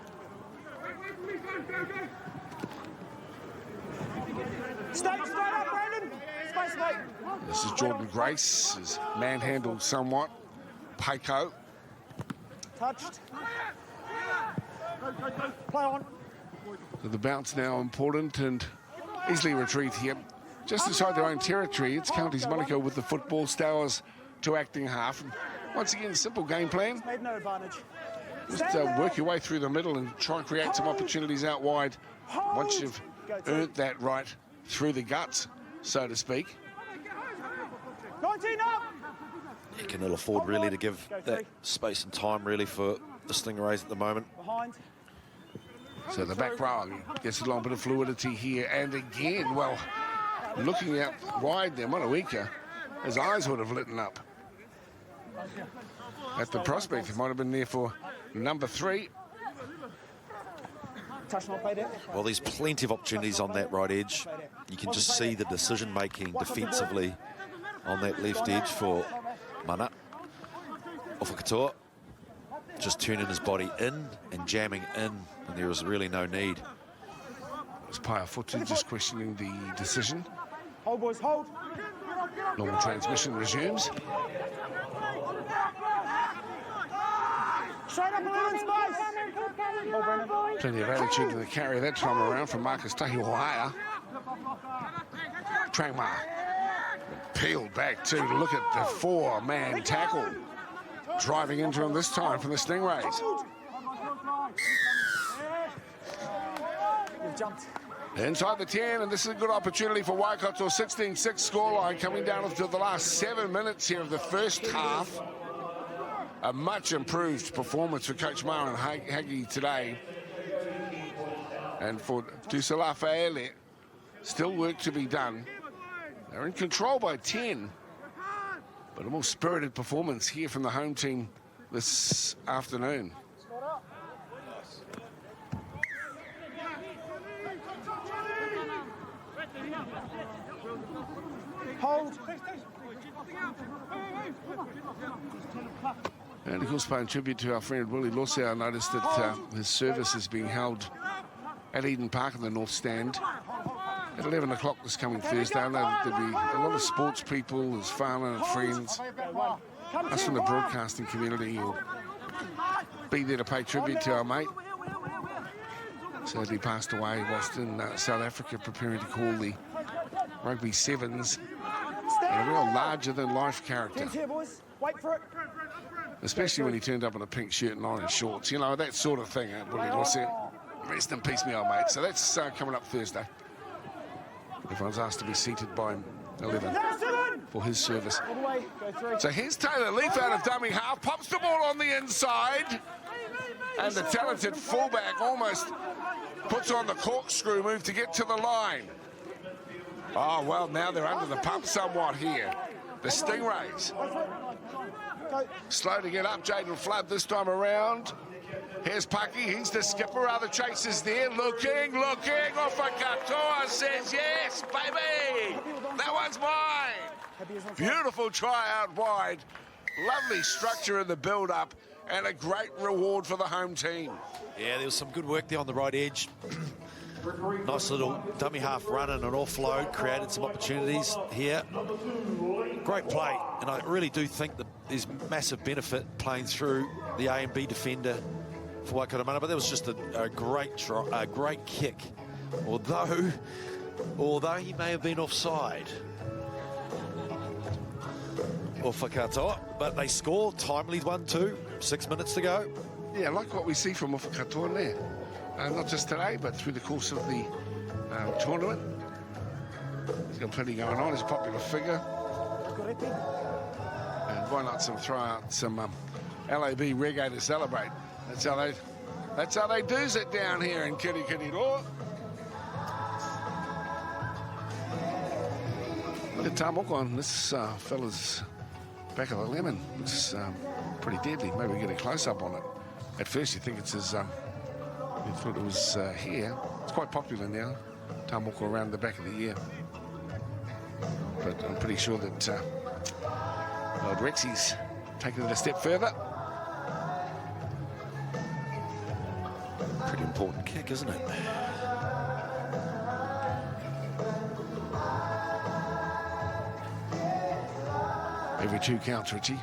Speaker 6: Stay up, Brandon. Space, mate.
Speaker 1: This is Jordan Grace. Is manhandled somewhat. Paiko.
Speaker 6: Touched. Play on.
Speaker 1: So the bounce now important and easily retrieved here. Just inside their own territory, it's Counties Manukau with the football. Stowers to acting half. And once again, simple game plan.
Speaker 6: Made no advantage.
Speaker 1: Just work your way through the middle and try and create some opportunities out wide. Once you've earned that right through the guts, so to speak.
Speaker 6: 19 up.
Speaker 4: You can ill afford really to give that space and time really for the Stingrays at the moment.
Speaker 6: Behind.
Speaker 1: So the back row gets a long bit of fluidity here. And again, well, looking out wide there, Manawika, his eyes would have lit up. At the prospect, it might have been there for number 3.
Speaker 6: Touch not played it.
Speaker 4: Well, there's plenty of opportunities on that right edge. You can just see the decision-making defensively on that left edge for Mana. Ofakatoa just turning his body in and jamming in, and there was really no need.
Speaker 1: It's Paiafutu just questioning the decision.
Speaker 6: Hold, boys, hold.
Speaker 1: Normal transmission resumes.
Speaker 6: Straight up 11 space. Hold, Brandon.
Speaker 1: Plenty of attitude to the carry that time around from Marcus Tahiwahaya. Trangma peeled back too to look at the 4-man tackle. Driving into him this time from the Stingrays.
Speaker 6: You've jumped.
Speaker 1: Inside the 10, and this is a good opportunity for Waikato. 16-6 scoreline coming down to the last 7 minutes here of the first half. A much improved performance for Coach Marlon Hagi today. And for Tusalafaele, still work to be done. They're in control by 10. But a more spirited performance here from the home team this afternoon.
Speaker 6: Hold.
Speaker 1: And of course, paying tribute to our friend Willie Losser, I noticed that his service is being held at Eden Park in the North Stand at 11 o'clock this coming Thursday. I know there'll be a lot of sports people, his father and friends, us from the broadcasting community will be there to pay tribute to our mate. Sadly passed away whilst in South Africa preparing to call the Rugby Sevens. And a real larger-than-life character.
Speaker 6: Ten's here, boys. Wait for it.
Speaker 1: Especially when he turned up in a pink shirt and orange shorts. You know, that sort of thing, Willie Losser. Rest in peace, me old mate. So that's coming up Thursday. Everyone's asked to be seated by 11 for his service.
Speaker 6: All the way. Go 3.
Speaker 1: So here's Taylor Leaf out of dummy half. Pops the ball on the inside. And the talented fullback almost puts on the corkscrew move to get to the line. Oh, well, now they're under the pump somewhat here. The Stingrays. Slow to get up, Jaden Flood this time around. Here's Pucky, he's the skipper. Other chasers there, looking. Off a Katoa says, yes, baby. That one's mine. Beautiful try out wide. Lovely structure in the build-up and a great reward for the home team.
Speaker 4: Yeah, there was some good work there on the right edge. Nice little dummy half run and an offload, created some opportunities here. Great play, and I really do think that there's massive benefit playing through the A and B defender for Waikato Mana, but that was just a great kick. Although he may have been offside. Or for Katoa, but they scored timely 1-2, 6 minutes to go.
Speaker 1: Yeah, like what we see from Waikato there. Not just today, but through the course of the tournament. He's got plenty going on. He's a popular figure. And why not throw out some LAB reggae to celebrate? That's how they do's it down here in Kirikiri. Look at Tamoko on this fella's back of the lemon. Looks pretty deadly. Maybe we get a close-up on it. At first you think it's his... you thought it was here. It's quite popular now. Tamoko around the back of the ear. But I'm pretty sure that Lord Rexy's taken it a step further.
Speaker 4: Pretty important kick, isn't it?
Speaker 1: Every 2 counts, Richie.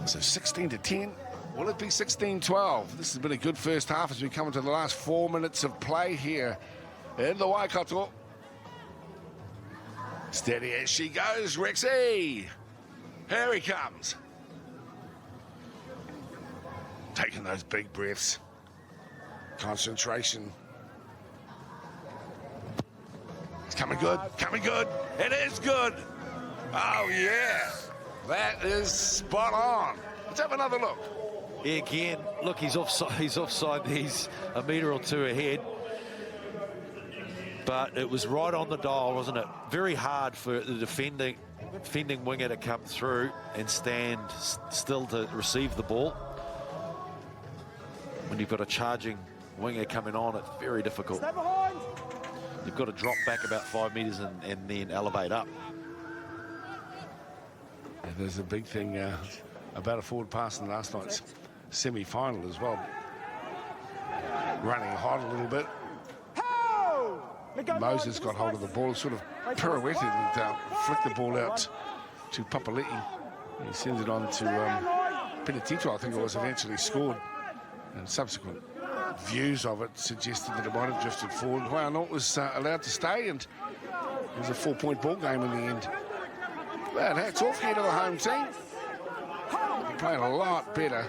Speaker 1: So 16-10. Will it be 16-12? This has been a good first half as we come into the last 4 minutes of play here in the Waikato. Steady as she goes, Rexy. Here he comes. Taking those big breaths. Concentration. It's coming good, coming good. It is good. Oh, yeah. That is spot on. Let's have another look.
Speaker 4: Yeah, again, look, he's offside. He's a metre or two ahead. But it was right on the dial, wasn't it? Very hard for the defending winger to come through and stand still to receive the ball. When you've got a charging winger coming on, it's very difficult. You've got to drop back about 5 metres and then elevate up.
Speaker 1: And there's a big thing about a forward pass in last night's semi-final as well. Running hot a little bit. Moses got hold of the ball, sort of pirouetted and flicked the ball out to Papali'i. He sends it on to Penatito, I think it was, eventually scored. And subsequent views of it suggested that it might have drifted forward. Waianot was allowed to stay, and it was a 4-point ball game in the end. But hats off here to the home team. They're playing a lot better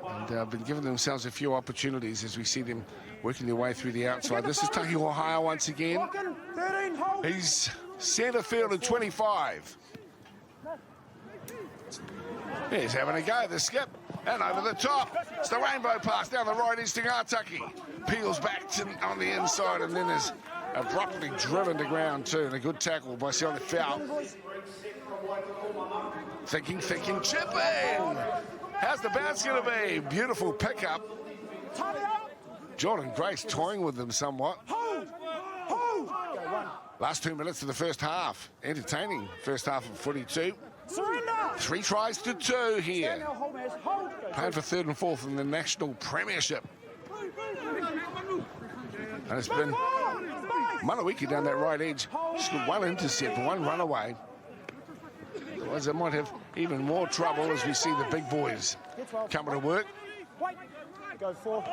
Speaker 1: and been giving themselves a few opportunities as we see them working their way through the outside. This is Taki Ohio once again. He's centre field at 25. He's having a go, the skip. And over the top, it's the rainbow pass down the right edge to Ngātaki. Peels back on the inside and then is abruptly driven to ground too. And a good tackle by Sione Foul. Thinking, chipping. How's the bounce going to be? Beautiful pickup. Jordan Grace toying with them somewhat. Last 2 minutes of the first half. Entertaining first half of footy too. 3 tries to 2 here. Playing for 3rd and 4th in the National Premiership. And it's been Manawiki down that right edge. Just 1 intercept, 1 runaway. Otherwise, they might have even more trouble as we see the big boys coming to work.
Speaker 6: Go 4.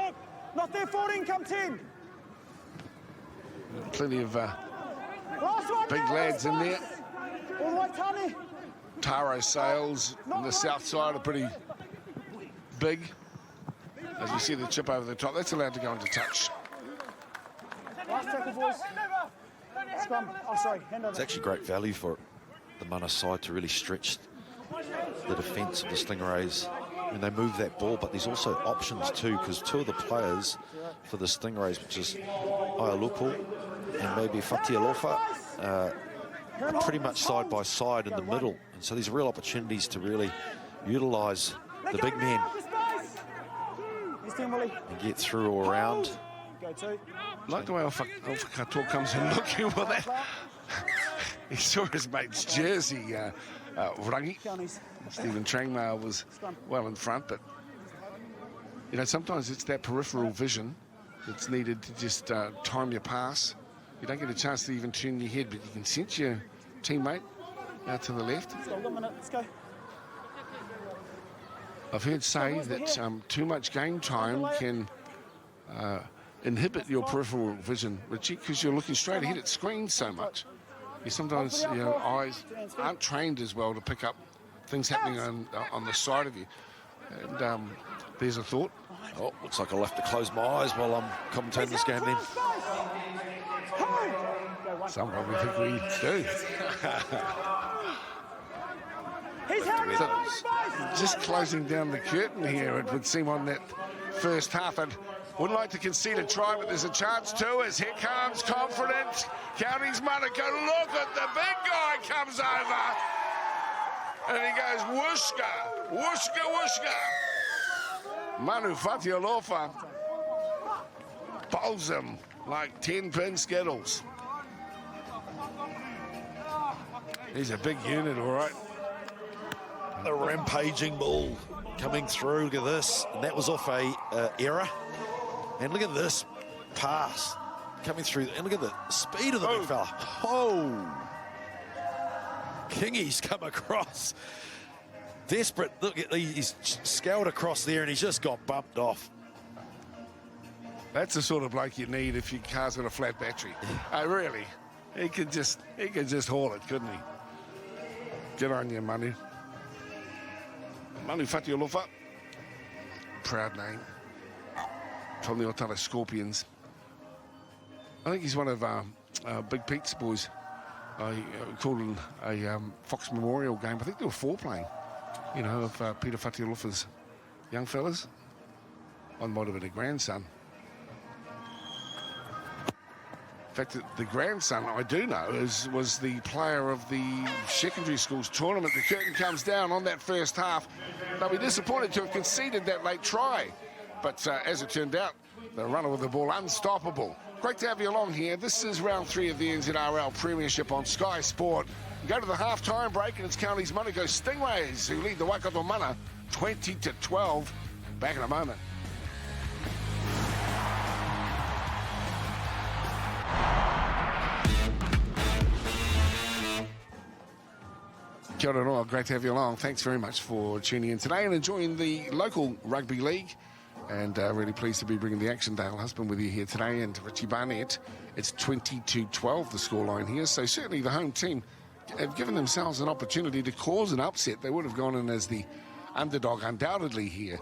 Speaker 6: Not there, 14, come 10.
Speaker 1: Plenty of big lads in there.
Speaker 6: All the way, Tani.
Speaker 1: Taro sails on the south side are pretty big. As we see the chip over the top, that's allowed to go into touch.
Speaker 6: Last tackle, boys. Scrum. Oh, sorry. Hand over.
Speaker 4: It's actually great value for the Mana side to really stretch the defence of the Stingrays when they move that ball, but there's also options too, because two of the players for the Stingrays, which is Aialupu and maybe Fatialofa, are pretty much side by side in the middle. And so there's real opportunities to really utilise the big men and get through or around.
Speaker 1: Like the way Waikato comes in looking for that. He saw his mate's jersey, Rangi. Stephen Trangmar was well in front, but you know, sometimes it's that peripheral vision that's needed to just time your pass. You don't get a chance to even turn your head, but you can sense your teammate out to the left.
Speaker 6: Let's go.
Speaker 1: I've heard say that too much game time can inhibit your peripheral vision, Richie, because you're looking straight ahead at screens so much. You sometimes, you know, eyes aren't trained as well to pick up things happening on the side of you. And there's a thought.
Speaker 4: Oh, looks like I'll have to close my eyes while I'm commentating this game then.
Speaker 1: Some probably think we do. So, just closing down the curtain here, it would seem, on that first half. And wouldn't like to concede a try, but there's a chance too, as here comes confident Counties Manukau. Look at the big guy comes over. And he goes, whooshka, whooshka, whooshka. Manu Fatialofa bowls him like 10-pin skittles. He's a big unit, all right.
Speaker 4: A rampaging ball coming through. Look at this. And that was off a error. And look at this pass coming through. And look at the speed of the big fella. Oh! Kingy's come across. Desperate. Look, he's scoured across there and he's just got bumped off.
Speaker 1: That's the sort of bloke you need if your car's got a flat battery. Oh, really? He could just haul it, couldn't he? Get on you, Manu. Manu Fatialofa. Proud name. From the Otala Scorpions. I think he's one of Big Pete's boys. I called him a Fox Memorial game. I think there were 4 playing, you know, of Peter Fatialofa's young fellas. One might have been a grandson. In fact, the grandson, I do know, was the player of the secondary schools tournament. The curtain comes down on that first half. They'll be disappointed to have conceded that late try. But as it turned out, the runner with the ball unstoppable. Great to have you along here. This is round 3 of the NZRL Premiership on Sky Sport. We go to the half-time break, and it's Counties Manukau Stingrays who lead the Waikato Mana 20-12. Back in a moment. Kia ora roa, great to have you along. Thanks very much for tuning in today and enjoying the local rugby league. And really pleased to be bringing the action. Dale Husband with you here today, and Richie Barnett. It's 20-12, the scoreline here. So certainly the home team have given themselves an opportunity to cause an upset. They would have gone in as the underdog undoubtedly here.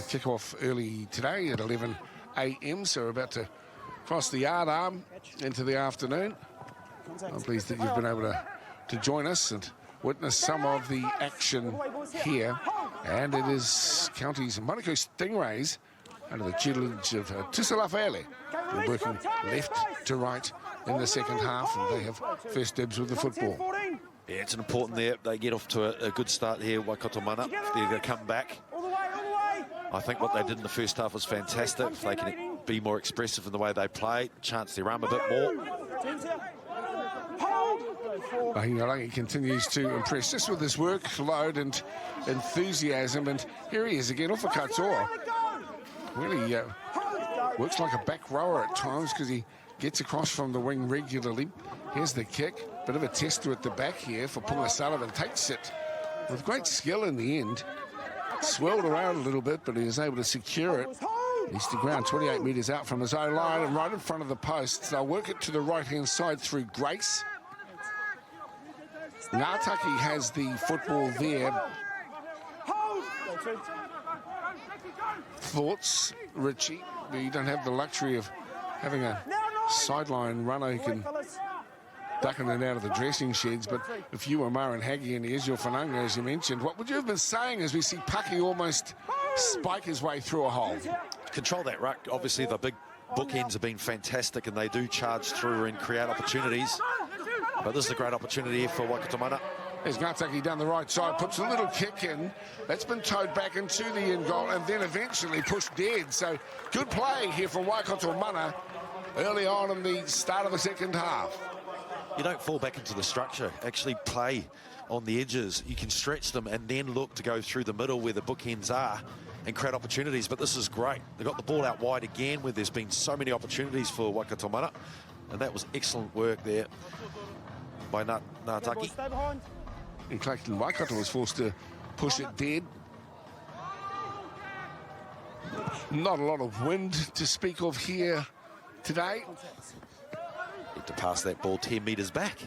Speaker 1: Kick-off early today at 11 a.m. So we're about to cross the yard arm into the afternoon. I'm pleased that you've been able to join us and witness some of the action here. And it is Counties Manukau Stingrays under the tutelage of Tusalafele. They're working left to right in the second half, and they have first dibs with the football.
Speaker 4: Yeah, it's an important there. They get off to a good start here, Waikato Mana. If they're going to come back. I think what they did in the first half was fantastic. If they can be more expressive in the way they play, chance their arm a bit more.
Speaker 1: Mahingarangi continues to impress just with his workload and enthusiasm, and here he is again off a katoa. Really works like a back rower at times because he gets across from the wing regularly. Here's the kick, bit of a tester at the back here for Punga Sullivan. Takes it with great skill in the end. Swirled around a little bit, but he was able to secure it. He's to ground 28 metres out from his own line and right in front of the posts. They'll work it to the right-hand side through Grace. Ngātaki has the football there. Thoughts, Richie? You don't have the luxury of having a sideline runner who can ducking it out of the dressing sheds. But if you were Mara and Haggy and Ezio Whananga, as you mentioned, what would you have been saying as we see Paki almost spike his way through a hole?
Speaker 4: Control that ruck. Obviously, the big bookends have been fantastic and they do charge through and create opportunities. But this is a great opportunity here for Waikato Mana.
Speaker 1: There's Gataki down the right side, puts a little kick in. That's been towed back into the end goal and then eventually pushed dead. So good play here from Waikato Mana early on in the start of the second half.
Speaker 4: You don't fall back into the structure. Actually play on the edges. You can stretch them and then look to go through the middle where the bookends are and create opportunities. But this is great. They got the ball out wide again where there's been so many opportunities for Waikato Mana. And that was excellent work there by Nātaki.
Speaker 6: Stay behind.
Speaker 1: And Clayton Waikato was forced to push it dead. Not a lot of wind to speak of here today.
Speaker 4: Need to pass that ball 10 metres back.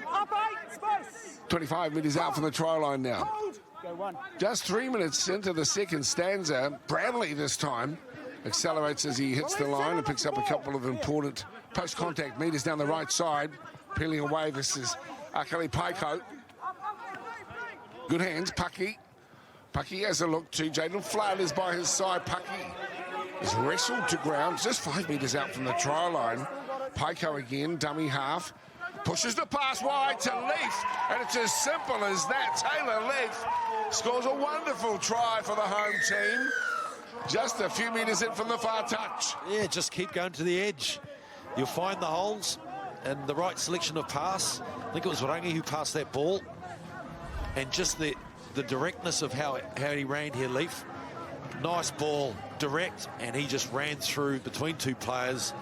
Speaker 6: Up 8, space.
Speaker 1: 25 metres out from the try line now.
Speaker 6: Hold. Go 1.
Speaker 1: Just 3 minutes into the second stanza, Bradley this time accelerates as he hits the line and picks up a couple of important post-contact meters down the right side. Peeling away, this is Akali Paiko. Good hands, Paki. Paki has a look to Jaden Flood is by his side. Paki is wrestled to ground just 5 metres out from the try line. Paiko again, dummy half. Pushes the pass wide to Leaf, and it's as simple as that. Taylor Leaf scores a wonderful try for the home team. Just a few metres in from the far touch.
Speaker 4: Yeah, just keep going to the edge. You'll find the holes and the right selection of pass. I think it was Rangi who passed that ball. And just the directness of how he ran here, Leaf. Nice ball, direct, and he just ran through between two players.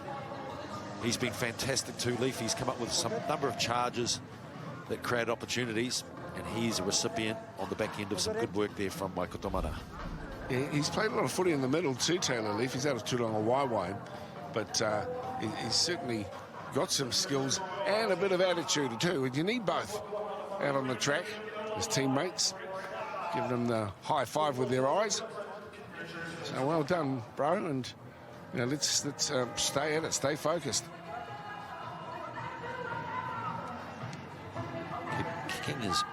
Speaker 4: He's been fantastic too, Leaf. He's come up with some number of charges that create opportunities, and he's a recipient on the back end of some good work there from Waikato Mana.
Speaker 1: Yeah, he's played a lot of footy in the middle too, Taylor Leaf. He's out of too long a wide, but he's certainly got some skills and a bit of attitude too, and you need both out on the track. His teammates giving him the high five with their eyes. So well done, bro, and you know, let's stay at it, stay focused.
Speaker 4: Kicking is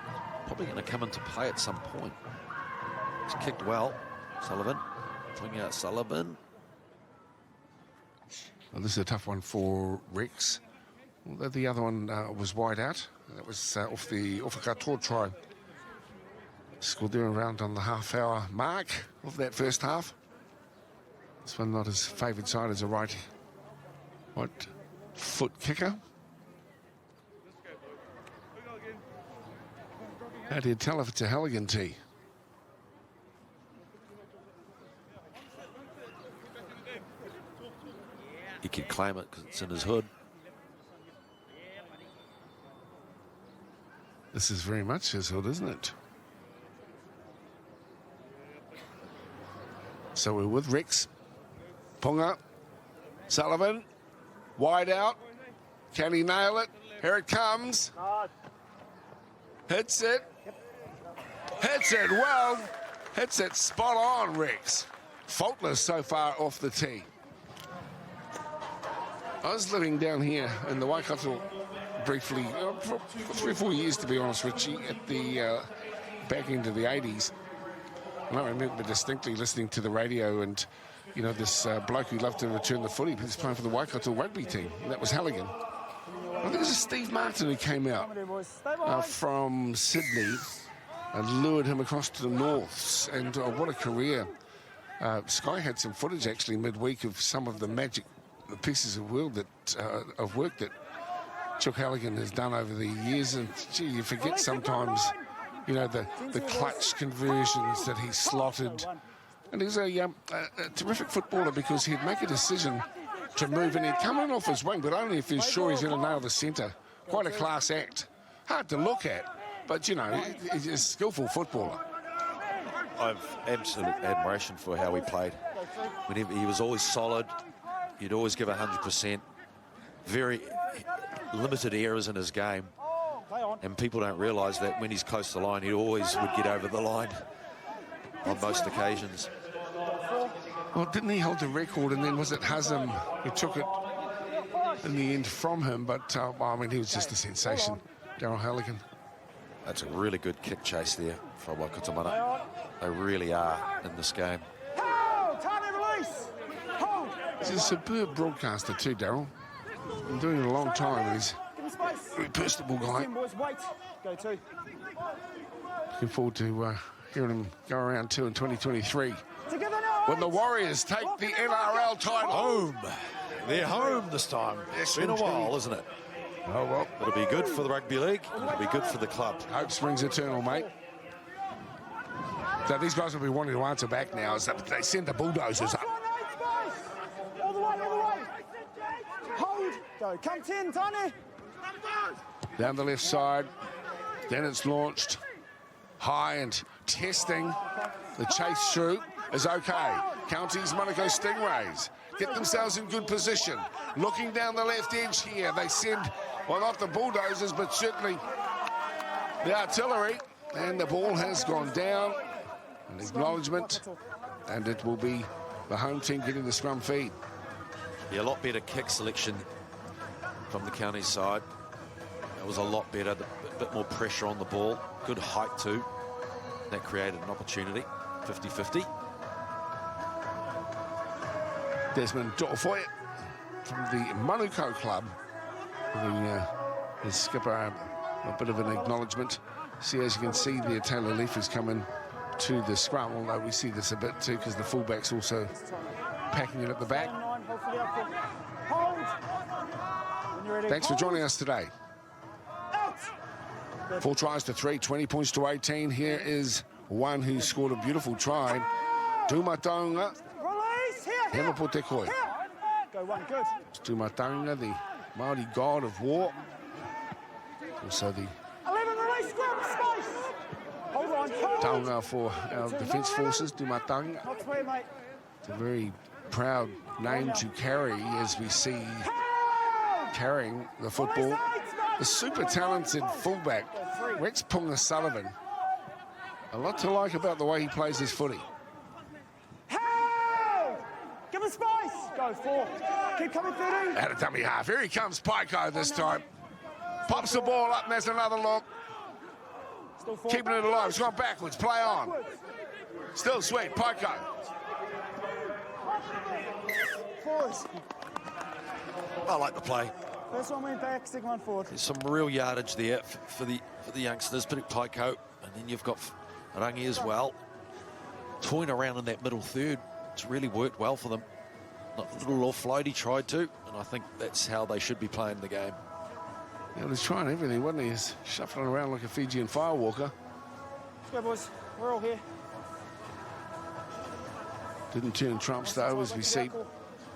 Speaker 4: probably going to come into play at some point. He's kicked well. Sullivan, bringing out Sullivan.
Speaker 1: Well, this is a tough one for Rex. Although the other one was wide out. That was off the Katoa try. Scored there around on the half-hour mark of that first half. This one not his favoured side as a right foot kicker. How do you tell if it's a Halligan tee?
Speaker 4: He can claim it because it's in his hood.
Speaker 1: This is very much his hood, isn't it? So we're with Rex. Punga. Sullivan. Wide out. Can he nail it? Here it comes. Hits it. Hits it well. Hits it spot on, Rex. Faultless so far off the tee. I was living down here in the Waikato briefly, for 3 or 4 years, to be honest, Richie, at the back end of the 80s. And I remember distinctly listening to the radio and, you know, this bloke who loved to return the footy, he was playing for the Waikato rugby team, and that was Halligan. I think it was Steve Martin who came out from Sydney and lured him across to the Norths, and what a career. Sky had some footage actually midweek of some of the magic pieces of work that Chuck Halligan has done over the years, and gee, you forget sometimes, you know, the clutch conversions that he slotted. And he's a terrific footballer because he'd make a decision to move, and he'd come in off his wing, but only if he's sure he's going to nail the centre. Quite a class act. Hard to look at, but, you know, he's a skillful footballer.
Speaker 4: I've absolute admiration for how he played. Whenever he was always solid, he'd always give 100%. Very limited errors in his game, and people don't realise that when he's close to the line, he always would get over the line on most occasions.
Speaker 1: Well, didn't he hold the record, and then was it Hazem who took it in the end from him, but well, I mean, he was just a sensation, Daryl Halligan.
Speaker 4: That's a really good kick chase there for Waikato Mana. They really are in this game.
Speaker 1: He's a superb broadcaster too, Daryl. Been doing it a long time, and he's a very personable guy. Looking forward to hearing him go around too in 2023. When the Warriors take the NRL title.
Speaker 4: Home. They're home this time. It's been a while, isn't it?
Speaker 1: Oh, well.
Speaker 4: It'll be good for the rugby league. It'll be good for the club.
Speaker 1: Hope springs eternal, mate. So these guys will be wanting to answer back now as they send the bulldozers up.
Speaker 6: All the way. Hold. Go. Come 10, Tony.
Speaker 1: Down the left side. Then it's launched. High and testing. The chase through is okay. Counties Manukau Stingrays get themselves in good position. Looking down the left edge here. They send, well, not the bulldozers, but certainly the artillery. And the ball has gone down. An acknowledgement. And it will be the home team getting the scrum feed.
Speaker 4: Yeah, a lot better kick selection from the county side. It was a lot better, a bit more pressure on the ball. Good height too. That created an opportunity, 50-50.
Speaker 1: Desmond Dorfoy from the Manukau club. Giving his skipper a bit of an acknowledgement. See, as you can see there, Taylor Leaf has come in to the scrum, although we see this a bit too because the fullback's also packing it at the back. Thanks for joining us today. 4 tries to 3, 20 points to 18. Here is one who scored a beautiful try. Tumatonga. Hemapotekoi.
Speaker 6: Go one, good.
Speaker 1: Tumatonga, the Māori god of war. Also the
Speaker 6: 11, release, scrum, space. Hold on.
Speaker 1: taonga for our defence forces, Tumatonga.
Speaker 6: Not swear, mate.
Speaker 1: It's a very proud name to carry as we see carrying the football. The super talented fullback, Rex Punga Sullivan. A lot to like about the way he plays his footy.
Speaker 6: Give him space. Go 4. Keep coming 30.
Speaker 1: Out of dummy half. Here he comes, Paiko this time. Pops the ball up and there's another look. Keeping it alive. It's gone backwards. Play on. Still sweet. Paiko.
Speaker 4: I like the play.
Speaker 6: First one went back, second one forward.
Speaker 4: There's some real yardage there for the youngsters, particularly Paiko, and then you've got Rangi as well. Toying around in that middle third, it's really worked well for them. Not a little offload he tried to, and I think that's how they should be playing the game.
Speaker 1: Yeah, well, he's trying everything, wasn't he? He's shuffling around like a Fijian firewalker.
Speaker 6: Let's go, boys. We're all here.
Speaker 1: Didn't turn trumps though, as we see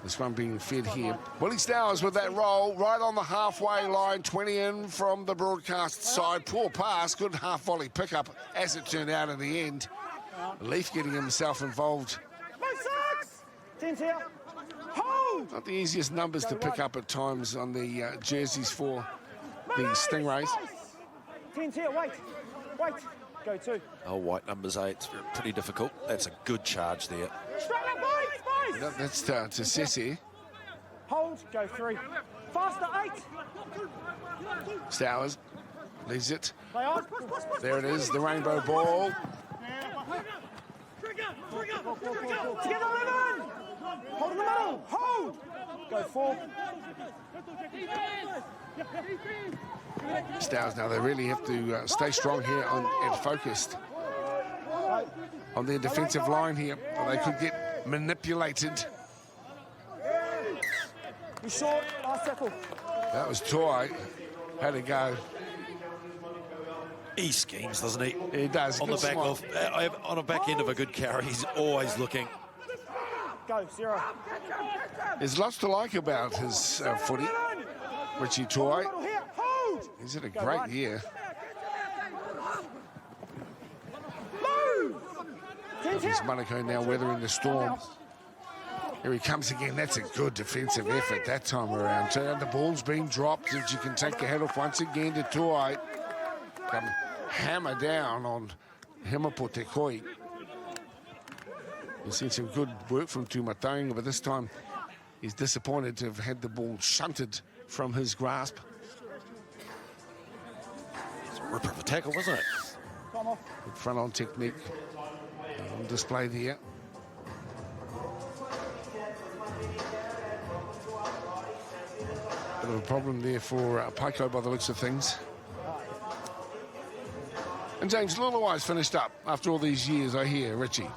Speaker 1: this one being fed here. Willie Stowers with that roll right on the halfway line, 20 in from the broadcast side. Poor pass, good half volley pickup as it turned out in the end. Leaf getting himself involved.
Speaker 6: 10's here. Hold!
Speaker 1: Not the easiest numbers to pick up at times on the jerseys for the Stingrays.
Speaker 6: 10's here, wait. Go 2.
Speaker 4: Oh, white numbers 8, it's pretty difficult. That's a good charge there.
Speaker 6: Straight up, boys!
Speaker 1: That's to Sessi.
Speaker 6: Hold, go 3. Faster, 8.
Speaker 1: Stowers leaves it.
Speaker 6: Play on.
Speaker 1: There it is, the rainbow ball.
Speaker 6: Together, 11. Hold in the middle. Hold. Go 4.
Speaker 1: Stowers now, they really have to stay strong here and focused on their defensive line here, or they could get manipulated.
Speaker 6: Be short. Last tackle.
Speaker 1: That was Toy. Had to go.
Speaker 4: He schemes, doesn't he?
Speaker 1: He does.
Speaker 4: On the back end of a good carry, he's always looking.
Speaker 6: Go 0.
Speaker 1: There's lots to like about his footy. Richie Toy.
Speaker 6: Hold.
Speaker 1: He's had a great year.
Speaker 6: Move.
Speaker 1: He's Manukau now weathering the storm. Here he comes again. That's a good defensive effort that time around. So the ball's being dropped. If you can take your head off once again to Toy. Come hammer down on Hemapotekoi. We've seen some good work from Tumatonga, but this time He's disappointed to have had the ball shunted from his grasp.
Speaker 4: It's a ripper of a tackle, wasn't it?
Speaker 1: Good front-on technique on display there. Bit of a problem there for Pico by the looks of things. And James Lulawai's finished up after all these years, I hear, Richie.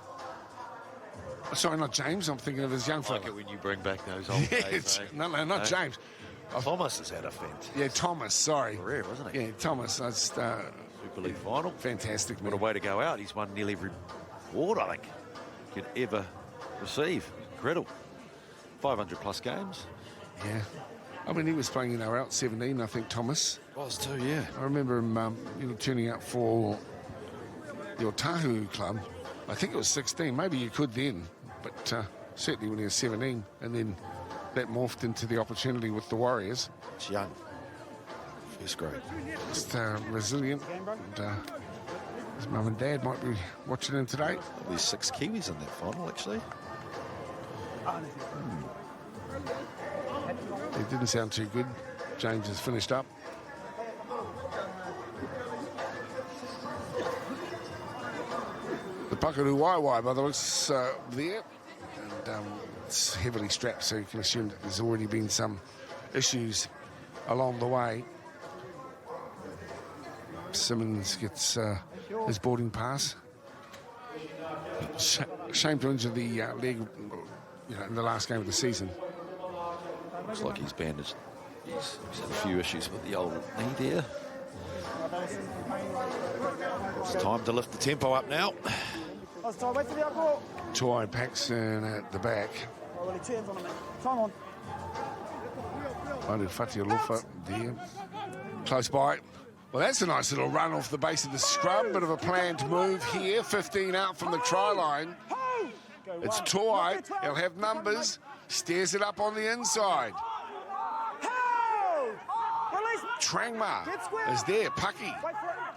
Speaker 1: Sorry, not James. I'm thinking of his young fella.
Speaker 4: I like it when you bring back those old
Speaker 1: Yeah,
Speaker 4: days, eh?
Speaker 1: no, not James.
Speaker 4: Thomas has had a fantastic
Speaker 1: Yeah, Thomas, sorry.
Speaker 4: career, wasn't he?
Speaker 1: Yeah, Thomas. That's
Speaker 4: Super League final.
Speaker 1: fantastic,
Speaker 4: What
Speaker 1: man.
Speaker 4: a way to go out. He's won nearly every award, I think, you could ever receive. Incredible. 500 plus games.
Speaker 1: Yeah. I mean, he was playing in our out 17, I think, Thomas.
Speaker 4: Was too, yeah.
Speaker 1: I remember him turning up for the Otahu club. I think it was 16. Maybe you could then, but certainly when he was 17. And then that morphed into the opportunity with the Warriors.
Speaker 4: It's young. First grade.
Speaker 1: Just resilient. And, his mum and dad might be watching him today.
Speaker 4: There's 6 Kiwis in that final, actually.
Speaker 1: It didn't sound too good. James has finished up. The Pakaru Waiwai by the looks there. And it's heavily strapped, so you can assume that there's already been some issues along the way. Simmons gets his boarding pass. Shame to injure the leg in the last game of the season.
Speaker 4: Looks like he's bandaged. He's had a few issues with the old knee there. It's time to lift the tempo up now.
Speaker 1: Toy Paxson at the back. Only Fatialofa there. Close by. Well, that's a nice little run off the base of the scrum. Bit of a planned move here. 15 out from the try line. It's Toy. He'll have numbers. Steers it up on the inside. Trangma is there. Pucky.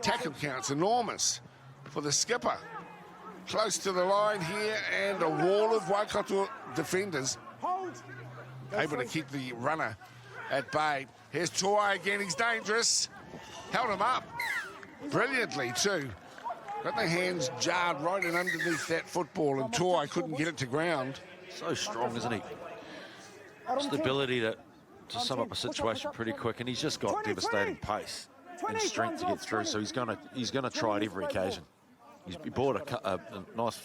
Speaker 1: Tackle count's enormous for the skipper. Close to the line here, and a wall of Waikato defenders able to keep the runner at bay. Here's Toy again. He's dangerous. Held him up brilliantly too. Got their hands jarred right in underneath that football, and Toy couldn't get it to ground.
Speaker 4: So strong, isn't he? Just the ability to sum up a situation pretty quick, and he's just got devastating pace and strength to get through. So he's gonna try at every occasion. He brought a nice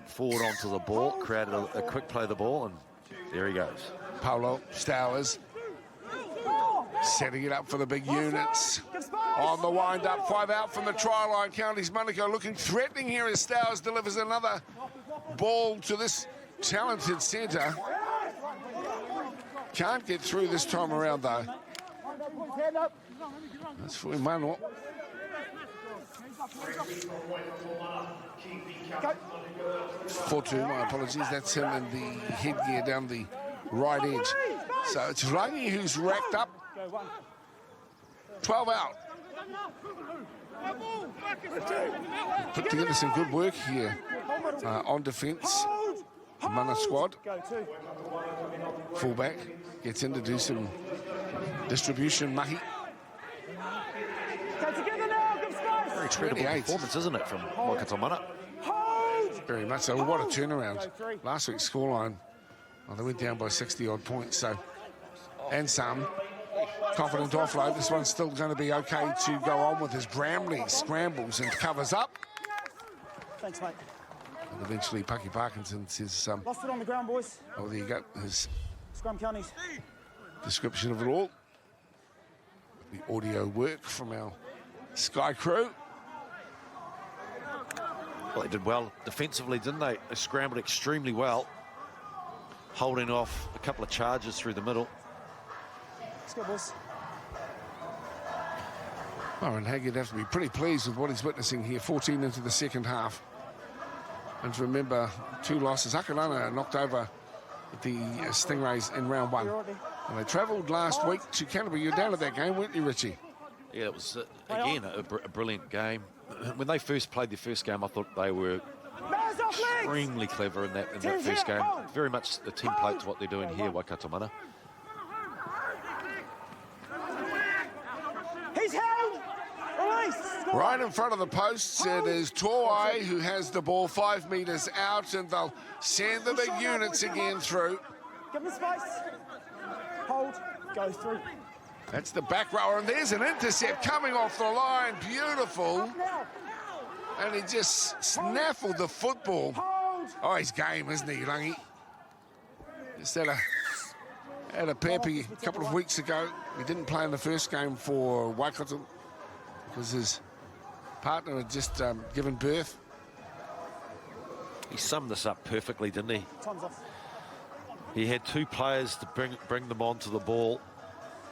Speaker 4: forward onto the ball, created a quick play of the ball, and there he goes.
Speaker 1: Paulo Stowers setting it up for the big units. On the wind-up, 5 out from the try line. Counties Manukau looking threatening here as Stowers delivers another ball to this talented centre. Can't get through this time around, though. That's for Emmanuel. 4-2, my apologies. That's him in the headgear down the right edge. So it's Rangi who's racked up. 12 out. Put together some good work here on defence. The Mana squad. Fullback gets in to do some distribution mahi.
Speaker 4: Very credible performance, isn't it, from Waikato Mana?
Speaker 1: Very much so. What a turnaround. Last week's scoreline, well, they went down by 60-odd points, so, and some. Confident offload. This one's still going to be okay to go on with as Bramley scrambles and covers up.
Speaker 6: Thanks, mate.
Speaker 1: And eventually, Pucky Parkinson says,
Speaker 6: Lost it on the ground, boys.
Speaker 1: oh, there you go, his
Speaker 6: Scrum counties.
Speaker 1: description of it all. The audio work from our Sky crew.
Speaker 4: Well, they did well defensively, didn't they? They scrambled extremely well, holding off a couple of charges through the middle.
Speaker 6: Let's go, boys.
Speaker 1: Aaron Haggard have to be pretty pleased with what he's witnessing here. 14 into the second half. And to remember, 2 losses. Akalana knocked over the Stingrays in round 1. And they travelled last week to Canterbury. You're down at that game, weren't you, Richie?
Speaker 4: Yeah, it was, again, a brilliant game. When they first played their first game, I thought they were
Speaker 6: Pass off legs.
Speaker 4: extremely clever in that first game. Very much the template to what they're doing here, Waikato Mana.
Speaker 6: He's held. Release.
Speaker 1: Right in front of the posts, it is Toai who has the ball 5 metres out, and they'll send the big units again through.
Speaker 6: Give him space. Hold. Go through.
Speaker 1: That's the back rower, and there's an intercept coming off the line. Beautiful.
Speaker 6: Now.
Speaker 1: And he just snaffled the football.
Speaker 6: Hold.
Speaker 1: Oh, he's game, isn't he, Lungy? Just had a peppy a couple of weeks ago. He didn't play in the first game for Waikato because his partner had just given birth.
Speaker 4: He summed this up perfectly, didn't he?
Speaker 6: Time's off.
Speaker 4: He had 2 players to bring them onto the ball,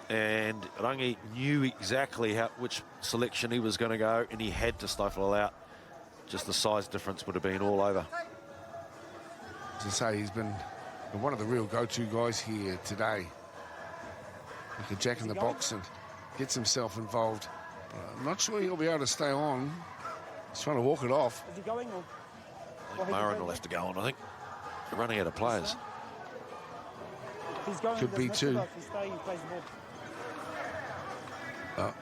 Speaker 4: and Rangi knew exactly which selection he was going to go, and he had to stifle it out. Just the size difference would have been all over.
Speaker 1: As I say, he's been one of the real go-to guys here today. Like a jack in the box and gets himself involved. But I'm not sure he'll be able to stay on. He's trying to walk it off.
Speaker 6: Is he going or?
Speaker 4: Marin will have to go on, I think. They're running out of players.
Speaker 6: He's going.
Speaker 1: Could be too.
Speaker 6: If he stays, he plays the ball.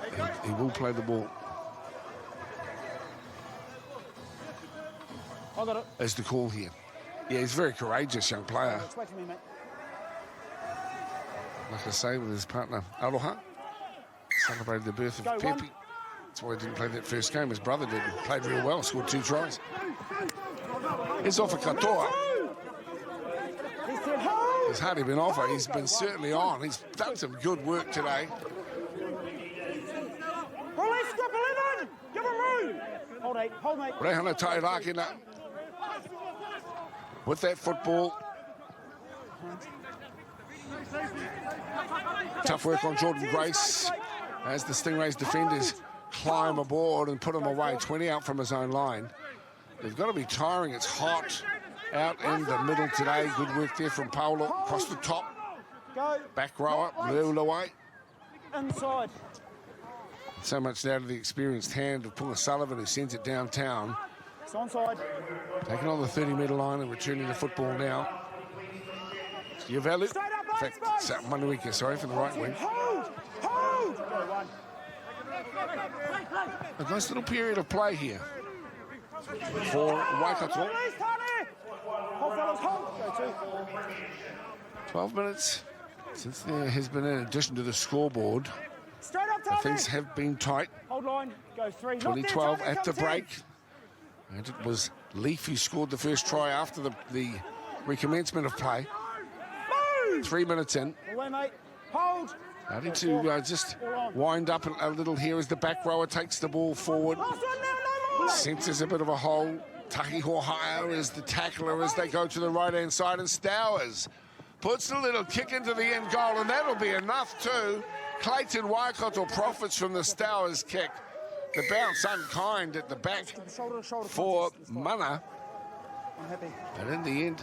Speaker 1: He will play the ball.
Speaker 6: I got it.
Speaker 1: As the call here. Yeah, he's a very courageous young player.
Speaker 6: Just wait for me, mate.
Speaker 1: Like I say, with his partner, Aroha. Celebrated the birth of
Speaker 6: Go,
Speaker 1: Pepe. That's why he didn't play that first game. His brother did. Played real well, scored 2 tries. Here's off a Katoa.
Speaker 6: He's to hold.
Speaker 1: He's hardly been off. He's been certainly on. He's done some good work today.
Speaker 6: Release, grip 11. Give him room. Hold 8. Hold, mate.
Speaker 1: Rehana Tairākina with that football. Tough work on Jordan Grace as the Stingrays defenders climb aboard and put him away. 20 out from his own line. They've got to be tiring. It's hot out in the middle today. Good work there from Paulo across the top.
Speaker 6: Go.
Speaker 1: Back rower, Leulaway.
Speaker 6: Inside.
Speaker 1: So much now to the experienced hand of Punga Sullivan, who sends it downtown.
Speaker 6: It's onside.
Speaker 1: Taking on the 30-metre line and returning the football now. Giovanni. In fact, it's Manuika, sorry, for the right wing.
Speaker 6: Hold. Hold. Go 1.
Speaker 1: A nice little period of play here for Waikato.
Speaker 6: Release, Tani. Hold, fellas. Hold. Go 2.
Speaker 1: 12 minutes since there has been an addition to the scoreboard.
Speaker 6: Straight up, Tani.
Speaker 1: Things have been tight.
Speaker 6: Hold line. Go 3.
Speaker 1: 2012 at the break. And it was Leaf who scored the first try after the recommencement of play.
Speaker 6: Move.
Speaker 1: 3 minutes in.
Speaker 6: Away, mate. Hold.
Speaker 1: Starting to just wind up a little here as the back rower takes the ball forward.
Speaker 6: Last one now, no more.
Speaker 1: Senses a bit of a hole. Tahi Hohaya is the tackler as they go to the right-hand side, and Stowers puts a little kick into the end goal, and that'll be enough too. Clayton Waikato profits from the Stowers kick. The bounce unkind at the back
Speaker 6: Shoulder
Speaker 1: for
Speaker 6: contest.
Speaker 1: Mana.
Speaker 6: I'm happy.
Speaker 1: But in the end,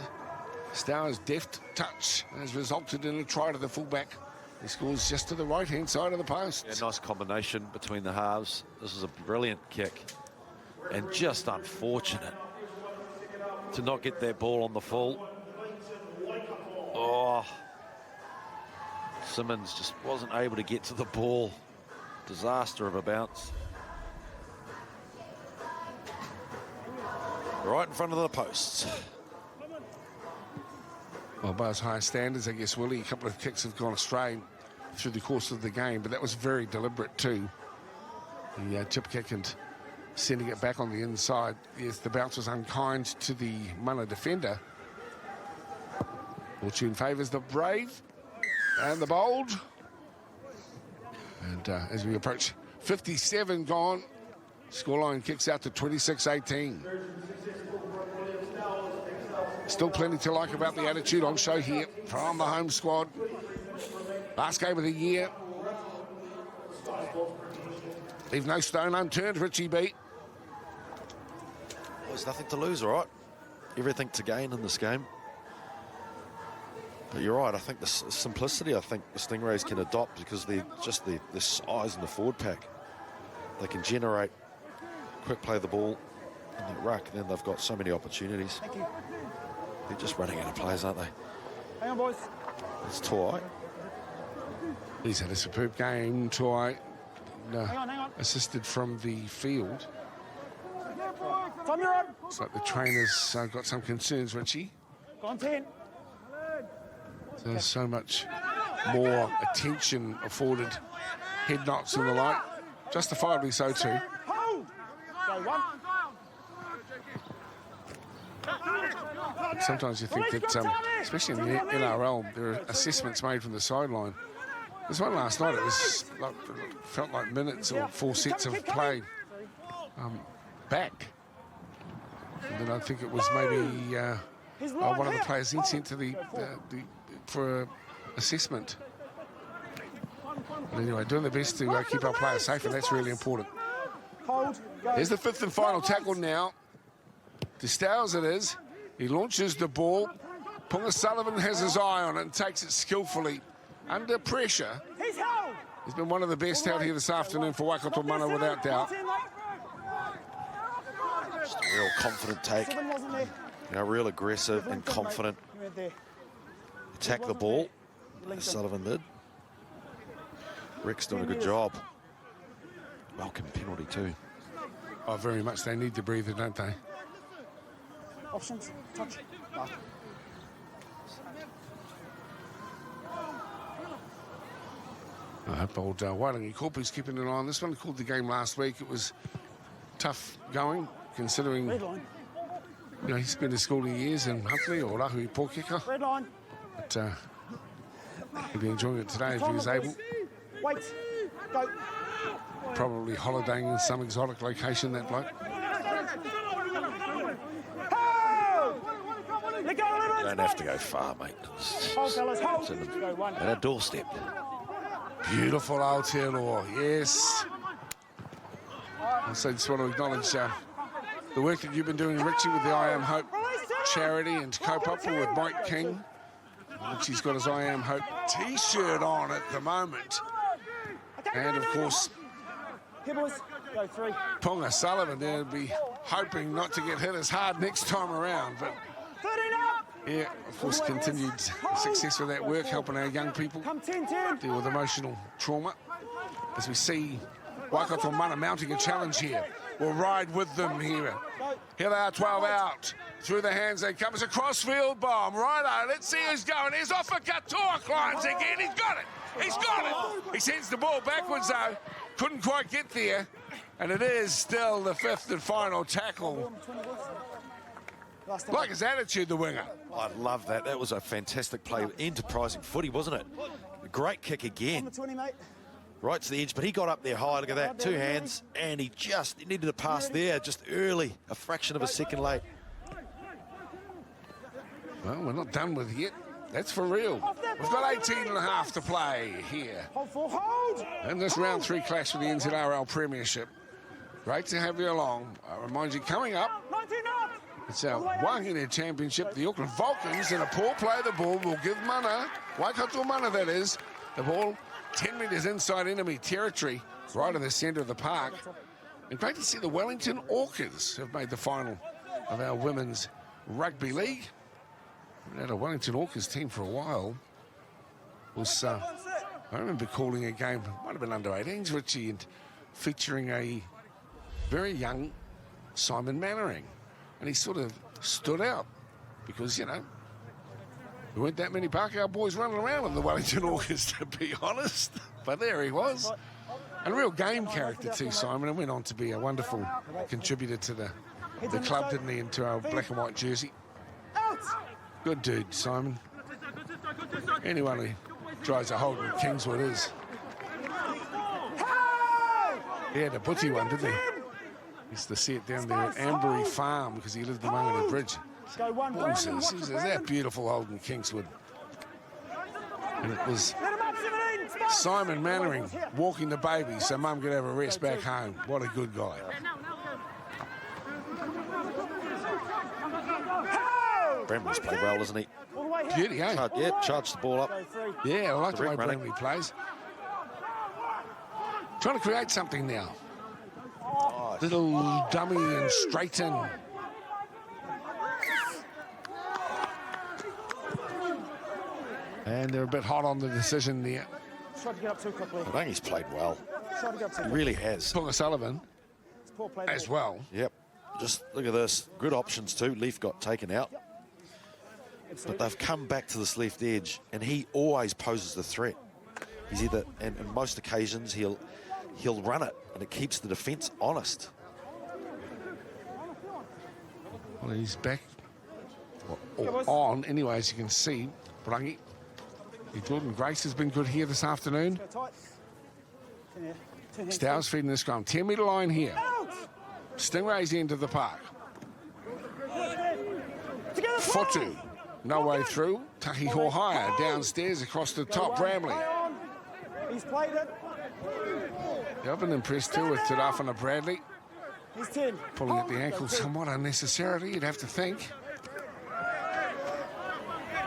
Speaker 1: Stowers' deft touch has resulted in a try to the fullback. He scores just to the right-hand side of the post.
Speaker 4: Yeah, nice combination between the halves. This is a brilliant kick. And just unfortunate to not get that ball on the full. Oh. Simmons just wasn't able to get to the ball. Disaster of a bounce. Right in front of the posts.
Speaker 1: Well, by his high standards, I guess, Willie, a couple of kicks have gone astray through the course of the game, but that was very deliberate too. The chip kick and sending it back on the inside. Yes, the bounce was unkind to the Mana defender. Fortune favours the brave and the bold. And as we approach 57 gone, scoreline kicks out to 26-18. Still plenty to like about the attitude on show here from the home squad. Last game of the year. Leave no stone unturned, Richie B.
Speaker 4: There's nothing to lose, all right? Everything to gain in this game. But you're right, I think the simplicity, I think the Stingrays can adopt because they're just the size in the forward pack. They can generate, quick play the ball, in that ruck, and then they've got so many opportunities.
Speaker 6: Thank you.
Speaker 4: They're just running out of players, aren't they?
Speaker 6: Hang on, boys.
Speaker 4: It's Toi.
Speaker 1: He's had a superb game, Troy.
Speaker 6: Hang on.
Speaker 1: Assisted from the field.
Speaker 6: Tom, you're on.
Speaker 1: Looks like the trainers got some concerns, Richie.
Speaker 6: Go on, 10.
Speaker 1: There's so much more attention afforded head knocks and the like. Justifiably so too.
Speaker 6: Hold. Go 1.
Speaker 1: Sometimes you think that, especially in the NRL, there are assessments made from the sideline. This one last night, it was like, felt like minutes or 4 sets of play back. And then I think it was maybe one of the players in sent to for assessment. But anyway, doing the best to keep our players safe, and that's really important.
Speaker 6: Hold. Go.
Speaker 1: Here's the 5th and final tackle now. To Stowers it is. He launches the ball. Punga Sullivan has his eye on it and takes it skillfully. Under pressure.
Speaker 6: He's held.
Speaker 1: He's been one of the best out here this afternoon for Waikato Mana, without doubt.
Speaker 4: Just a real confident take.
Speaker 6: 7 wasn't there.
Speaker 4: You know, real aggressive and confident.
Speaker 6: You weren't there.
Speaker 4: Attack the ball, as Sullivan did. Rick's doing a good job. Welcome penalty too.
Speaker 1: Oh, very much. They need to breathe it, don't they?
Speaker 6: Options. Touch. Back.
Speaker 1: I hope old Wairangi Korpu's keeping an eye on this one. He called the game last week. It was tough going, considering
Speaker 6: Red line.
Speaker 1: he spent his schooling years in Huntly or Rahui Pōkeka.
Speaker 6: Red line.
Speaker 1: But he'll be enjoying it today if he was able.
Speaker 6: Wait. Go.
Speaker 1: Probably holidaying in some exotic location, that bloke.
Speaker 6: Let go,
Speaker 4: You
Speaker 6: 11.
Speaker 4: don't have to go far, mate.
Speaker 6: Hold, fellas. Hold.
Speaker 4: It's in
Speaker 6: Go 1.
Speaker 4: at our doorstep.
Speaker 1: Beautiful Aotearoa, yes. Also just want to acknowledge the work that you've been doing, Richie, with the I Am Hope charity, and to cope up with Mike King. Richie's got his I Am Hope T-shirt on at the moment. And, of course,
Speaker 6: Here, boys. Go 3.
Speaker 1: Punga Sullivan there will be hoping not to get hit as hard next time around. But,
Speaker 6: 13 up.
Speaker 1: yeah, of course, continued success with that work, helping our young people
Speaker 6: Come 10.
Speaker 1: deal with emotional trauma. As we see Waikato Mana mounting a challenge here. We'll ride with them here. Here they are, 12 out. Through the hands they come. It's a crossfield bomb. Righto, let's see who's going. Here's off a Katoa, climbs again. He's got it. He's got it. He sends the ball backwards, though. Couldn't quite get there. And it is still the 5th and final tackle. Like his attitude, the winger.
Speaker 4: I love that. That was a fantastic play. Enterprising footy, wasn't it? A great kick again.
Speaker 6: 20, mate.
Speaker 4: Right to the edge, but he got up there high. Look at that. 2 hands, and he needed a pass there just early. A fraction of a second late.
Speaker 1: Well, we're not done with it yet. That's for real. We've got 18 and a half to play here.
Speaker 6: Hold 4. Hold.
Speaker 1: In this round 3 clash for the NZRL Premiership. Great to have you along. I remind you, coming up,
Speaker 6: 19 up.
Speaker 1: it's our Wahine Championship. The Auckland Vulcans, in a poor play of the ball, will give Mana, Waikato Mana that is, the ball 10 metres inside enemy territory, right in the centre of the park. And great to see the Wellington Orcas have made the final of our Women's Rugby League. We had a Wellington Orcas team for a while. I remember calling a game, might have been under 18s, Richie, and featuring a very young Simon Mannering. And he sort of stood out because, there weren't that many Parkau boys running around in the Wellington Orcas, to be honest. But there he was. And a real game character too, Simon, and went on to be a wonderful contributor to the club, didn't he, into our black and white jersey. Good dude, Simon. Anyone who tries to hold with Kingswood is. He had a butty one, didn't he? He used to see it down there at Ambury Farm because he lived among the bridge.
Speaker 6: Go 1.
Speaker 1: Is that beautiful Holden Kingswood? And it was
Speaker 6: Let him up, 17.
Speaker 1: Simon Mannering walking the baby so Mum could have a rest back home. What a good guy.
Speaker 4: Bramley's played well, isn't he?
Speaker 6: All the way here.
Speaker 1: Beauty, eh?
Speaker 4: Charged the ball up.
Speaker 6: Go 3.
Speaker 1: Yeah, I like the way
Speaker 4: Direct running.
Speaker 1: Bramley plays. Trying to create something now.
Speaker 4: Oh,
Speaker 1: Little dummy and straight in. And they're a bit hot on the decision there.
Speaker 6: Tried to get up too quickly.
Speaker 4: I think he's played well.
Speaker 6: Tried to get up too
Speaker 4: He
Speaker 6: quickly.
Speaker 4: really has.
Speaker 1: Paul Sullivan
Speaker 6: It's poor play.
Speaker 1: as well.
Speaker 4: Yep. Just look at this. Good options too. Leaf got taken out. But they've come back to this left edge, and he always poses the threat. He's either, and on most occasions, he'll run it, and it keeps the defence honest.
Speaker 1: Well, he's back or on anyway, as you can see. Brangi. Jordan Grace has been good here this afternoon.
Speaker 6: Go tight. Turn here. Turn here.
Speaker 1: Stow's feeding the scrum. 10-metre line here.
Speaker 6: Out!
Speaker 1: Stingrays end of the park.
Speaker 6: Together,
Speaker 1: Fotu. No way through. Tahi Hohaya downstairs across the top. Bramley.
Speaker 6: Play on. He's played it.
Speaker 1: I've been impressed too with Tarafana Bradley.
Speaker 6: He's 10.
Speaker 1: Pulling at the
Speaker 6: Hold.
Speaker 1: ankle
Speaker 6: Go two.
Speaker 1: somewhat unnecessarily, you'd have to think.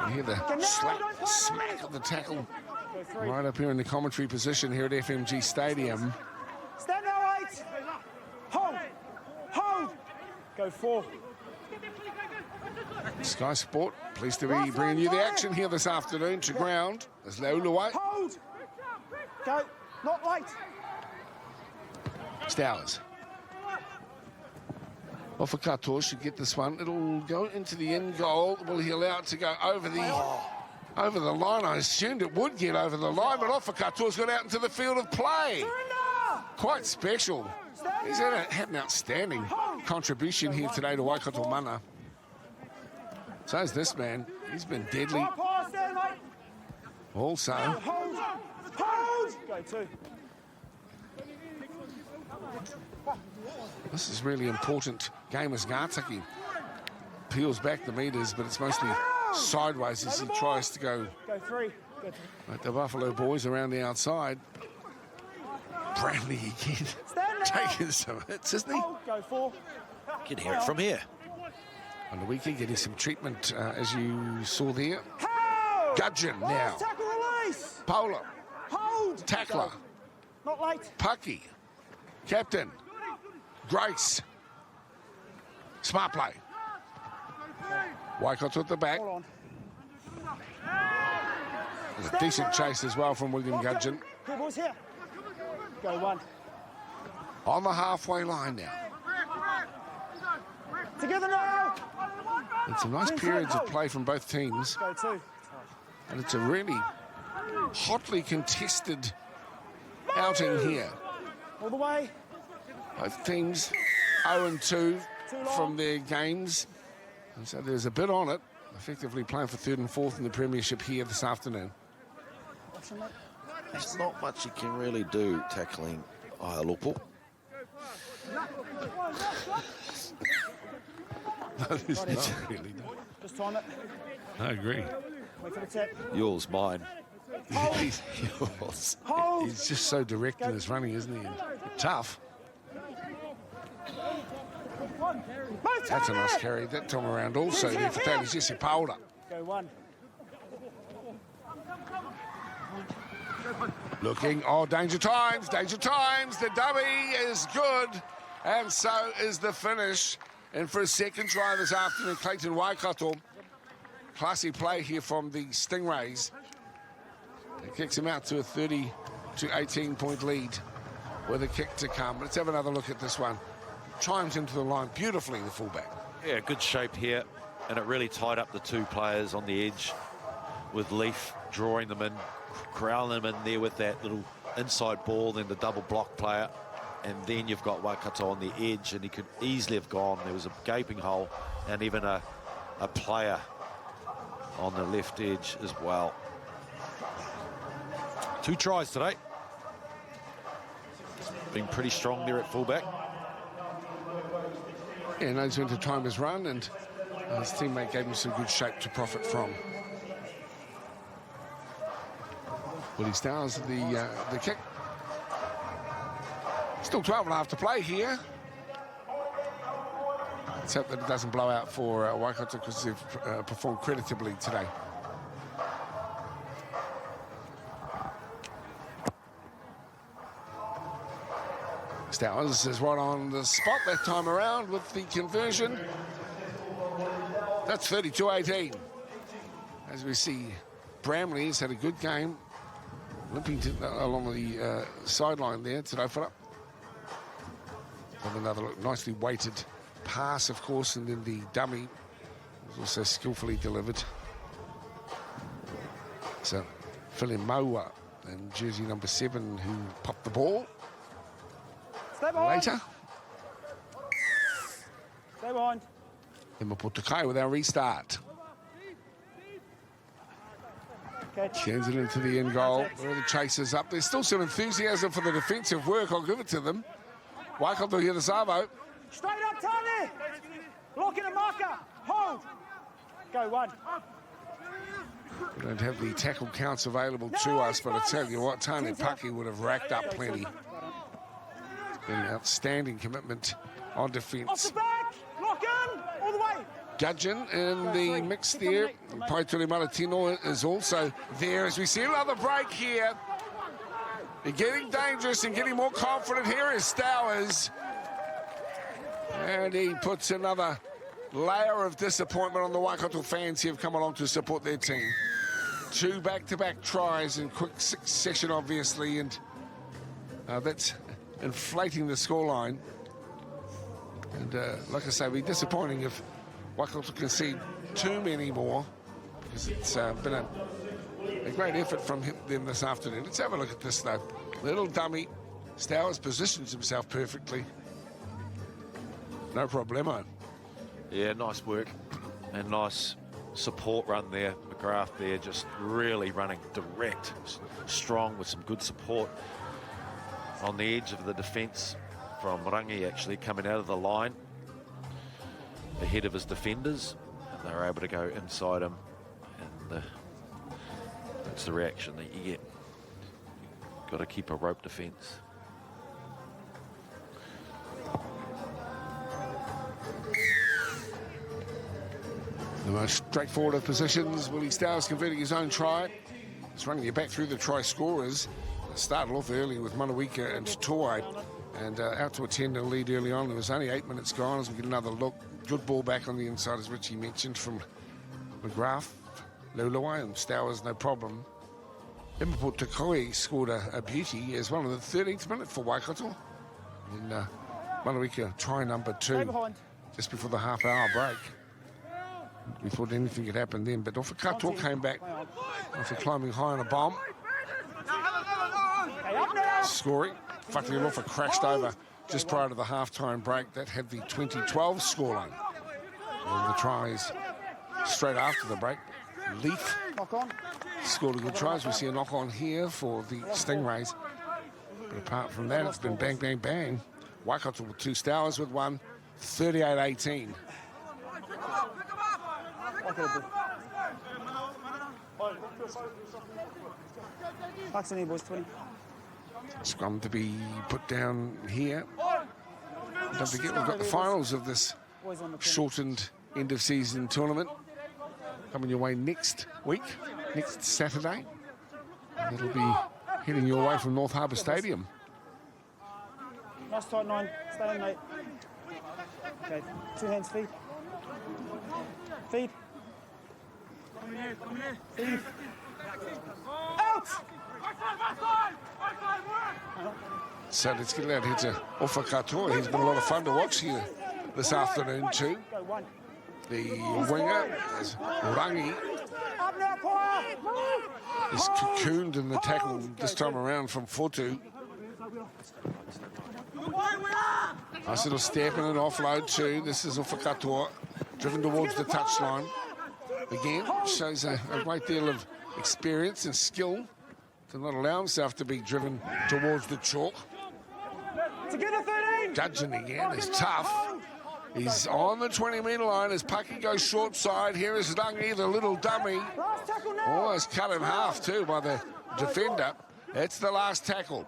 Speaker 1: You hear the
Speaker 6: now,
Speaker 1: slap,
Speaker 6: don't play
Speaker 1: smack
Speaker 6: on.
Speaker 1: of the tackle
Speaker 6: Go three.
Speaker 1: right up here in the commentary position here at FMG Stadium.
Speaker 6: Stand there, 8. Hold. Hold. Go 4.
Speaker 1: Sky Sport, pleased to be bringing you the action here this afternoon to ground. As Leulawai,
Speaker 6: Hold. Go. Not late.
Speaker 1: Stowers. Waikato should get this one. It'll go into the end goal. Will he allow it to go over the line? I assumed it would get over the line, but Waikato's got out into the field of play.
Speaker 6: Surrender.
Speaker 1: Quite special. He's had an outstanding contribution here today to Waikato Mana. So is this man. He's been deadly
Speaker 6: Right pass there, mate.
Speaker 1: also.
Speaker 6: Hold. Hold. Go 2.
Speaker 1: This is really important game as Ngātaki peels back the meters, but it's mostly sideways as he tries to go
Speaker 6: Go 3. Go 3.
Speaker 1: like the Buffalo boys around the outside. Bradley again,
Speaker 6: Stand there.
Speaker 1: taking some hits, isn't he?
Speaker 6: Hold. Go 4.
Speaker 4: Can hear it from here.
Speaker 1: On the weekend, getting some treatment, as you saw there.
Speaker 6: Hold.
Speaker 1: Gudgeon now.
Speaker 6: Last tackle release.
Speaker 1: Polar,
Speaker 6: Hold.
Speaker 1: tackler,
Speaker 6: Go. Not late.
Speaker 1: Pucky, captain, Grace. Smart play. Waikato at the back.
Speaker 6: Hold on.
Speaker 1: There's a decent chase as well from William Gudgeon.
Speaker 6: Here, boys, here. Go 1.
Speaker 1: On the halfway line now.
Speaker 6: Together now.
Speaker 1: It's some nice periods of play from both teams,
Speaker 6: Go 2.
Speaker 1: and it's a really hotly contested outing here.
Speaker 6: All the way.
Speaker 1: Both teams 0-2 from their games, and so there's a bit on it. Effectively playing for 3rd and 4th in the Premiership here this afternoon.
Speaker 4: There's not much you can really do tackling Aialopo.
Speaker 1: No, there's not really. No.
Speaker 6: Just time it.
Speaker 1: I agree.
Speaker 6: Wait for the tap.
Speaker 4: Yours, mine.
Speaker 1: He's,
Speaker 6: Hold.
Speaker 1: he's just so direct in his running, isn't he? And tough. That's a nice carry that time around also there for Taylor Jesse Powder.
Speaker 6: Go 1.
Speaker 1: Looking, oh, danger times. The dummy is good, and so is the finish. And for a second try this afternoon, Clayton Waikato. Classy play here from the Stingrays. It kicks him out to a 30 to 18-point lead with a kick to come. Let's have another look at this one. Chimes into the line beautifully, the fullback.
Speaker 4: Yeah, good shape here, and it really tied up the 2 players on the edge with Leaf drawing them in, corralling them in there with that little inside ball, then the double block player, and then you've got Waikato on the edge, and he could easily have gone. There was a gaping hole and even a player on the left edge as well. 2 tries today. Been pretty strong there at fullback.
Speaker 1: Yeah, knows when to time his run, and his teammate gave him some good shape to profit from. Willie Stowers, the kick. Still 12 and a half to play here. Let's hope that it doesn't blow out for Waikato, because they've performed creditably today. Stowers is right on the spot that time around with the conversion. That's 32-18. As we see, Bramley's had a good game, limping along the sideline there to open up. Have another nicely weighted pass, of course, and then the dummy was also skillfully delivered. So, Moa and jersey number 7 who popped the ball.
Speaker 6: Stay behind.
Speaker 1: Later.
Speaker 6: Stay behind.
Speaker 1: Emma Potakai with our restart.
Speaker 6: Catch.
Speaker 1: Sends it into the end goal. Where are the chasers up? There's still some enthusiasm for the defensive work. I'll give it to them. Waikato here, the Savo.
Speaker 6: Straight up, Tane. Lock in a marker. Hold. Go, 1.
Speaker 1: We don't have the tackle counts available to us, but I tell you what, Tane Paki would have racked up plenty. It's been an outstanding commitment on
Speaker 6: Off
Speaker 1: defence.
Speaker 6: the back. Lock in. All the way.
Speaker 1: Gudgeon in the mix there. Paituri Maratino is also there as we see another break here. They're getting dangerous and getting more confident. Here is Stowers. And he puts another layer of disappointment on the Waikato fans who have come along to support their team. 2 back-to-back tries in quick succession, obviously, and that's inflating the scoreline. And like I say, it'd be disappointing if Waikato concede too many more, because it's been a great effort from them this afternoon. Let's have a look at this, though. Little dummy. Stowers positions himself perfectly. No problemo.
Speaker 4: Yeah, nice work and nice support run there. McGrath there just really running direct, strong with some good support on the edge of the defence from Rangi, actually coming out of the line ahead of his defenders, and they were able to go inside him, and that's the reaction that you get. Got to keep a rope defence.
Speaker 1: The most straightforward of positions. Willie Stowers converting his own try. He's running you back through the try scorers. Started off early with Manawika and Toai, and out to a 10-0 lead early on. There was only 8 minutes gone as we get another look. Good ball back on the inside, as Richie mentioned, from McGrath, Lulawai, and Stowers, no problem. Imaport Takoi scored a beauty as one of the 13th minute for Waikato. And Manawika try number 2 just before the half-hour break. We thought anything could happen then, but Waikato came back after climbing high on a bomb. Scoring. Whakirofa crashed over just prior to the half-time break. That had the 2012 scoreline. And the tries straight after the break. Leaf scored a good try. We see a knock-on here for the Stingrays. But apart from that, it's been bang, bang, bang. Waikato with 2, Stowers with 1, 38-18.
Speaker 6: Boys, 20.
Speaker 1: Scrum to be put down here. Don't forget, we've got the finals of this shortened end-of-season tournament coming your way next week, next Saturday. And it'll be heading your way from North Harbour Stadium.
Speaker 6: Nice tight 9. Stay in, mate. Okay, 2 hands, feed. Feed. Feed. Out!
Speaker 1: So let's get out here to Ofa Katoa. He's been a lot of fun to watch here this afternoon too. The winger is Rangi. Is cocooned in the tackle this time around from Fotu. Nice little step and an offload too. This is Ofa Katoa, driven towards the touchline. Again, shows a great deal of experience and skill to not allow himself to be driven towards the chalk.
Speaker 6: Together, 13.
Speaker 1: Gudgeon again is tough. He's on the 20-metre line as Paki goes short side. Here is Rangi, the little dummy.
Speaker 6: Last tackle now.
Speaker 1: Almost cut in half too by the defender. It's the last tackle.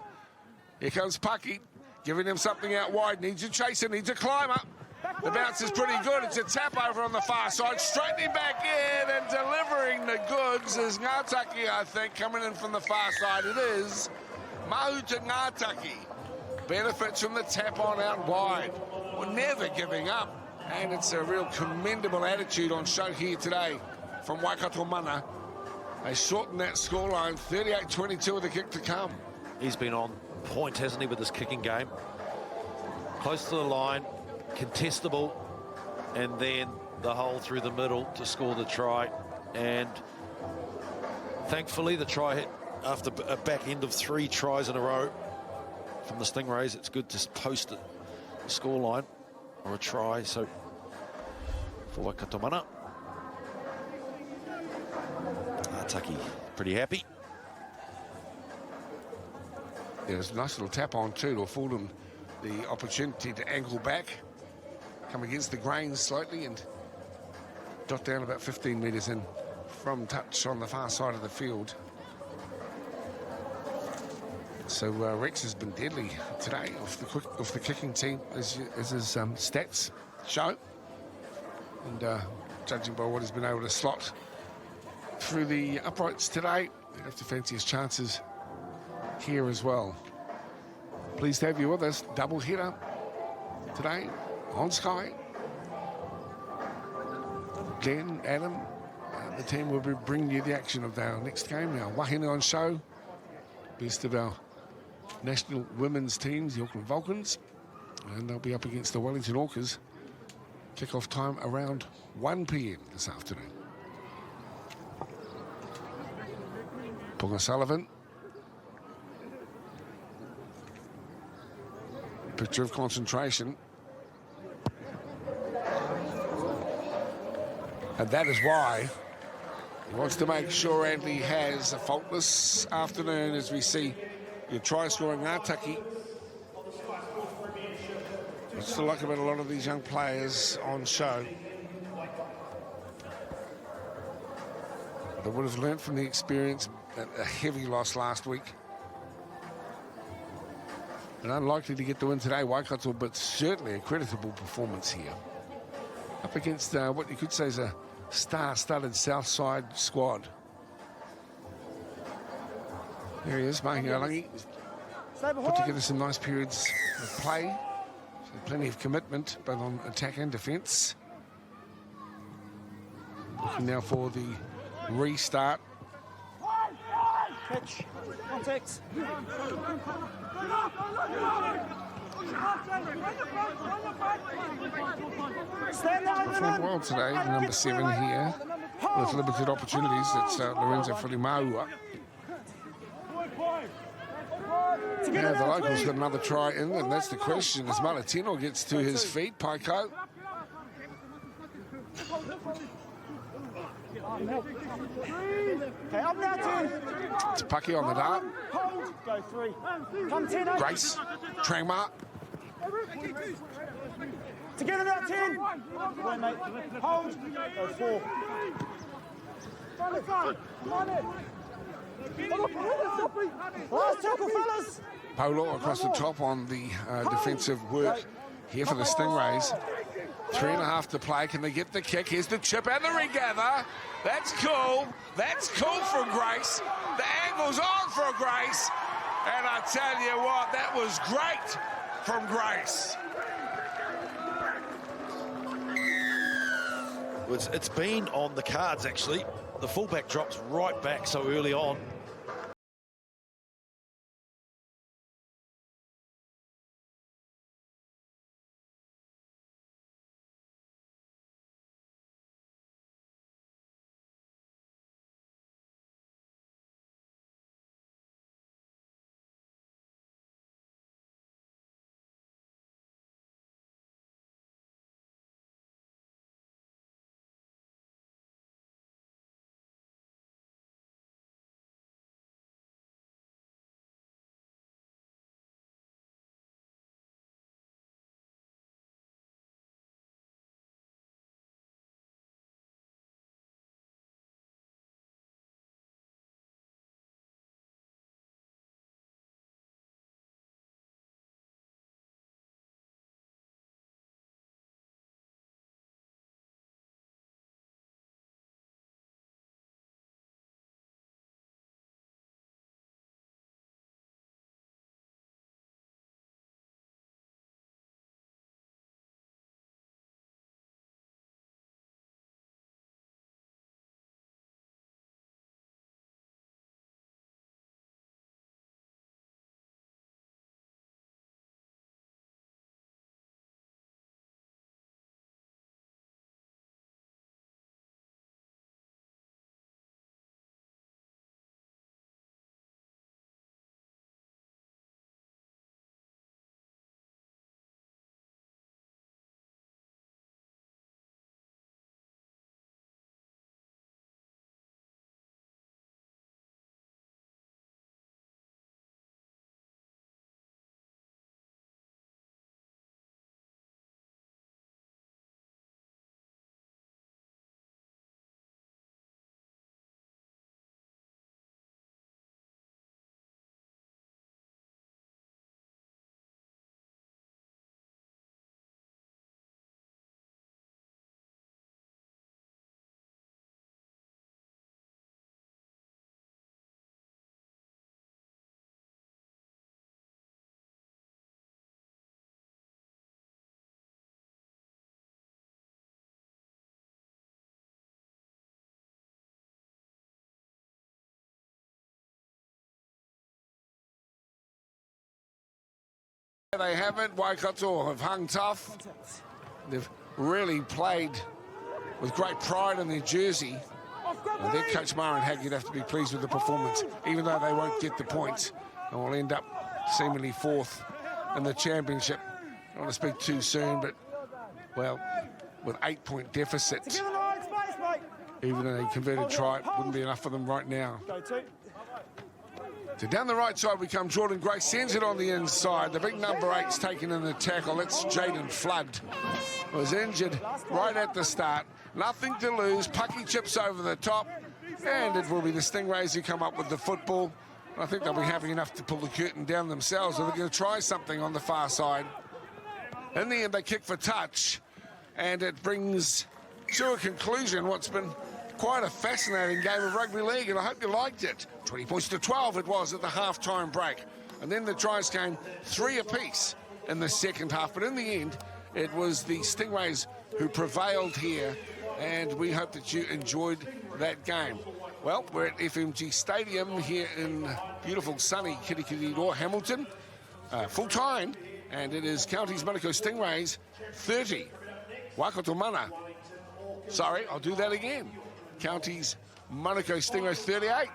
Speaker 1: Here comes Paki, giving him something out wide. Needs a chaser, needs a climber. The bounce is pretty good. It's a tap over on the far side. Straightening back in and delivering the goods is Ngātaki, I think, coming in from the far side. It is Mahuta Ngātaki. benefits from the tap on out wide. We're never giving up. And it's a real commendable attitude on show here today from Waikato Mana. They shortened that scoreline, 38-22 with the kick to come.
Speaker 4: He's been on point, hasn't he, with this kicking game? Close to the line, contestable, and then the hole through the middle to score the try. And thankfully, the try hit after a back end of 3 tries in a row from the Stingrays. It's good to post the scoreline or a try. So for Waikato Mana, Taki pretty happy.
Speaker 1: There's a nice little tap on too to afford him the opportunity to angle back, come against the grain slightly and dot down about 15 metres in from touch on the far side of the field. So Rex has been deadly today off the kicking team, as his stats show. And judging by what he's been able to slot through the uprights today, he'll have to fancy his chances here as well. Pleased to have you with us. Double header today on Sky. Glenn, Adam, the team will be bringing you the action of our next game. Our Wahine on show. Best of our national women's teams, the Auckland Vulcans. And they'll be up against the Wellington Orcas. Kick-off time around 1 p.m. this afternoon. Punga Sullivan. Picture of concentration. And that is why he wants to make sure Andy has a faultless afternoon as we see your try-scoring Ngātaki. What's to like about a lot of these young players on show? They would have learnt from the experience, a heavy loss last week. And unlikely to get the win today, Waikato, but certainly a creditable performance here. Up against what you could say is a star-studded Southside squad. There he is, Mahingarangi. Put together some nice periods of play. So plenty of commitment, both on attack and defence. Looking now for the restart.
Speaker 6: Pitch. Contact. Stand down.
Speaker 1: Performed well today, the number 7 here, with limited opportunities. It's Lorenzo Furimaua. Yeah, the locals got another try in, and that's the question. As Malatino gets to his feet, Paiko.
Speaker 6: Okay, up now, 10.
Speaker 1: It's Paki on the dart.
Speaker 6: Hold. Go 3. Come 10.
Speaker 1: Grace, Trangmar.
Speaker 6: Together now, 10. Wait, mate. Hold. Go 4. Come on in. Last tackle, fellas.
Speaker 1: Polo across the top on the defensive work here for the Stingrays. 3.5 to play. Can they get the kick? Here's the chip and the regather. That's cool. That's cool from Grace. The angle's on for Grace. And I tell you what, that was great from Grace.
Speaker 4: It's been on the cards, actually. The fullback drops right back so early on.
Speaker 1: They haven't. Waikato have hung tough. They've really played with great pride in their jersey. And their coach, Mara and Hag, you'd have to be pleased with the performance, even though they won't get the points and will end up seemingly fourth in the championship. I don't want to speak too soon, but, well, with 8-point deficits, even a converted try wouldn't be enough for them right now. So down the right side we come. Jordan Gray sends it on the inside. The big number 8's taken in the tackle. That's Jaden Flood. Was injured right at the start. Nothing to lose. Pucky chips over the top. And it will be the Stingrays who come up with the football. I think they'll be happy enough to pull the curtain down themselves. So they're going to try something on the far side. In the end, they kick for touch. And it brings to a conclusion what's been quite a fascinating game of rugby league, and I hope you liked it. 20 points to 12 it was at the half-time break. And then the tries came 3 apiece in the second half. But in the end, it was the Stingrays who prevailed here, and we hope that you enjoyed that game. Well, we're at FMG Stadium here in beautiful sunny Kirikiri, Hamilton. Full time, and it is Counties Manukau Stingrays 30. Waikato Mana. Sorry, I'll do that again. Counties Manukau Stingrays 38.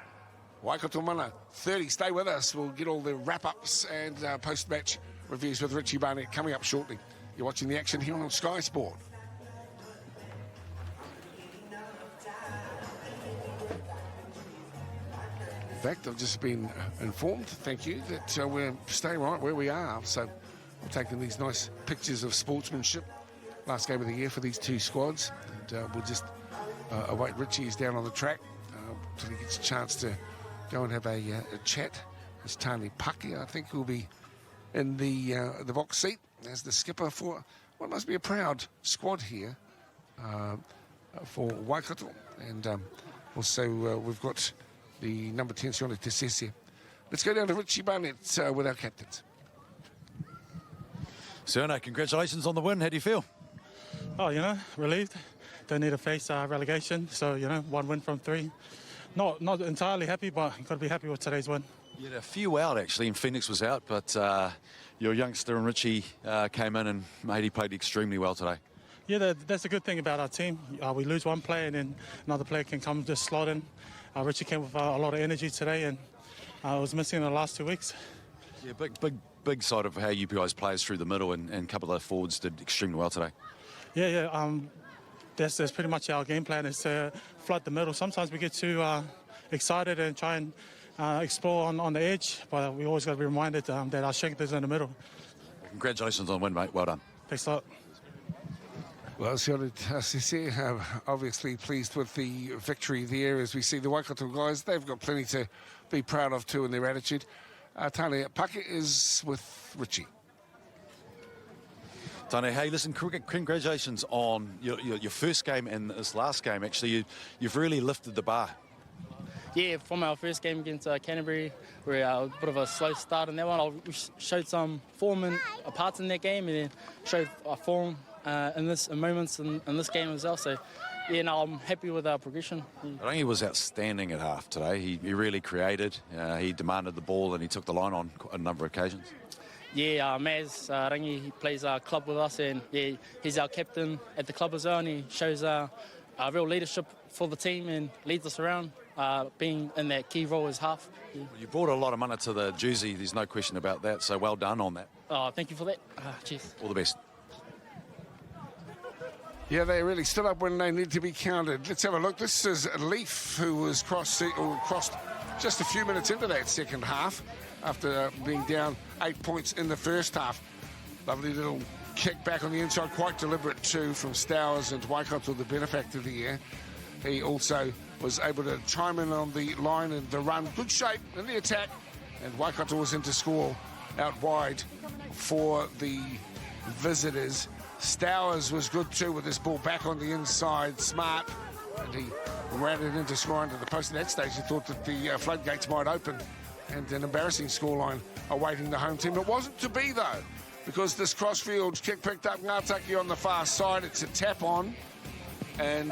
Speaker 1: Waikato Mana 30. Stay with us. We'll get all the wrap-ups and post-match reviews with Richie Barnett coming up shortly. You're watching the action here on Sky Sport. In fact, I've just been informed, thank you, that we're staying right where we are. So we're taking these nice pictures of sportsmanship. Last game of the year for these two squads. And we'll just await Richie. He's down on the track until he gets a chance to go and have a chat. It's Tani Paki, I think, who'll be in the box seat as the skipper for what must be a proud squad here for Waikato. And also we've got the number 10, Sione Tesese. Let's go down to Richie Barnett with our captains.
Speaker 4: Sione, congratulations on the win. How do you feel?
Speaker 7: Oh, you know, relieved. Don't need to face relegation. So, you know, 1 win from 3. Not entirely happy, but got to be happy with today's win.
Speaker 4: You had a few out, actually, and Phoenix was out, but your youngster and Richie came in and, mate, he played extremely well today.
Speaker 7: Yeah, that's a good thing about our team. We lose one player and then another player can come just slot in. Richie came with a lot of energy today and was missing in the last 2 weeks.
Speaker 4: Yeah, big side of how you guys players through the middle and a couple of forwards did extremely well today.
Speaker 7: Yeah. That's pretty much our game plan, is to flood the middle. Sometimes we get too excited and try and explore on the edge, but we always got to be reminded that our strength is in the middle.
Speaker 4: Congratulations on the win, mate. Well done.
Speaker 7: Thanks a lot.
Speaker 1: Well, Sione Tesese, obviously pleased with the victory there. As we see the Waikato guys, they've got plenty to be proud of too in their attitude. Tane Pake is with Richie.
Speaker 4: Tane, hey, listen, congratulations on your first game and this last game. Actually, you've really lifted the bar.
Speaker 8: Yeah, from our first game against Canterbury, we had a bit of a slow start in that one. We showed some form in parts in that game, and then showed our form in moments in this game as well. So, yeah, no, I'm happy with our progression.
Speaker 4: I think he was outstanding at half today. He really created. He demanded the ball, and he took the line on a number of occasions.
Speaker 8: Yeah, Maz Rangi, he plays our club with us, and yeah, he's our captain at the club as well, and he shows real leadership for the team and leads us around, being in that key role as half. Yeah.
Speaker 4: Well, you brought a lot of money to the jersey, there's no question about that, so well done on that.
Speaker 8: Thank you for that. Cheers.
Speaker 4: All the best.
Speaker 1: Yeah, they really stood up when they need to be counted. Let's have a look. This is Leaf, who was crossed just a few minutes into that second half after being down 8 points in the first half. Lovely little kick back on the inside, quite deliberate too, from Stowers and Waikato, the benefactor of the year. He also was able to chime in on the line and the run. Good shape in the attack, and Waikato was in to score out wide for the visitors. Stowers was good too with this ball back on the inside, smart, and he ran it into score under the post. At that stage, he thought that the floodgates might open and an embarrassing scoreline awaiting the home team. It wasn't to be, though, because this crossfield kick picked up Ngātaki on the far side. It's a tap on, and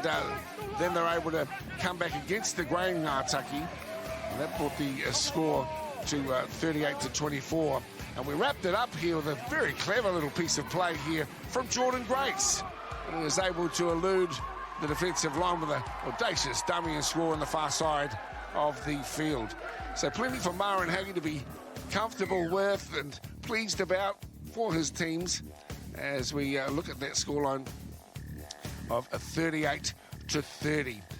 Speaker 1: then they're able to come back against the grain Ngātaki, and that brought the score to 38-24. And we wrapped it up here with a very clever little piece of play here from Jordan Grace. And he was able to elude the defensive line with an audacious dummy and score on the far side of the field. So plenty for Mara and Haggy to be comfortable with and pleased about for his teams as we look at that scoreline of 38-30.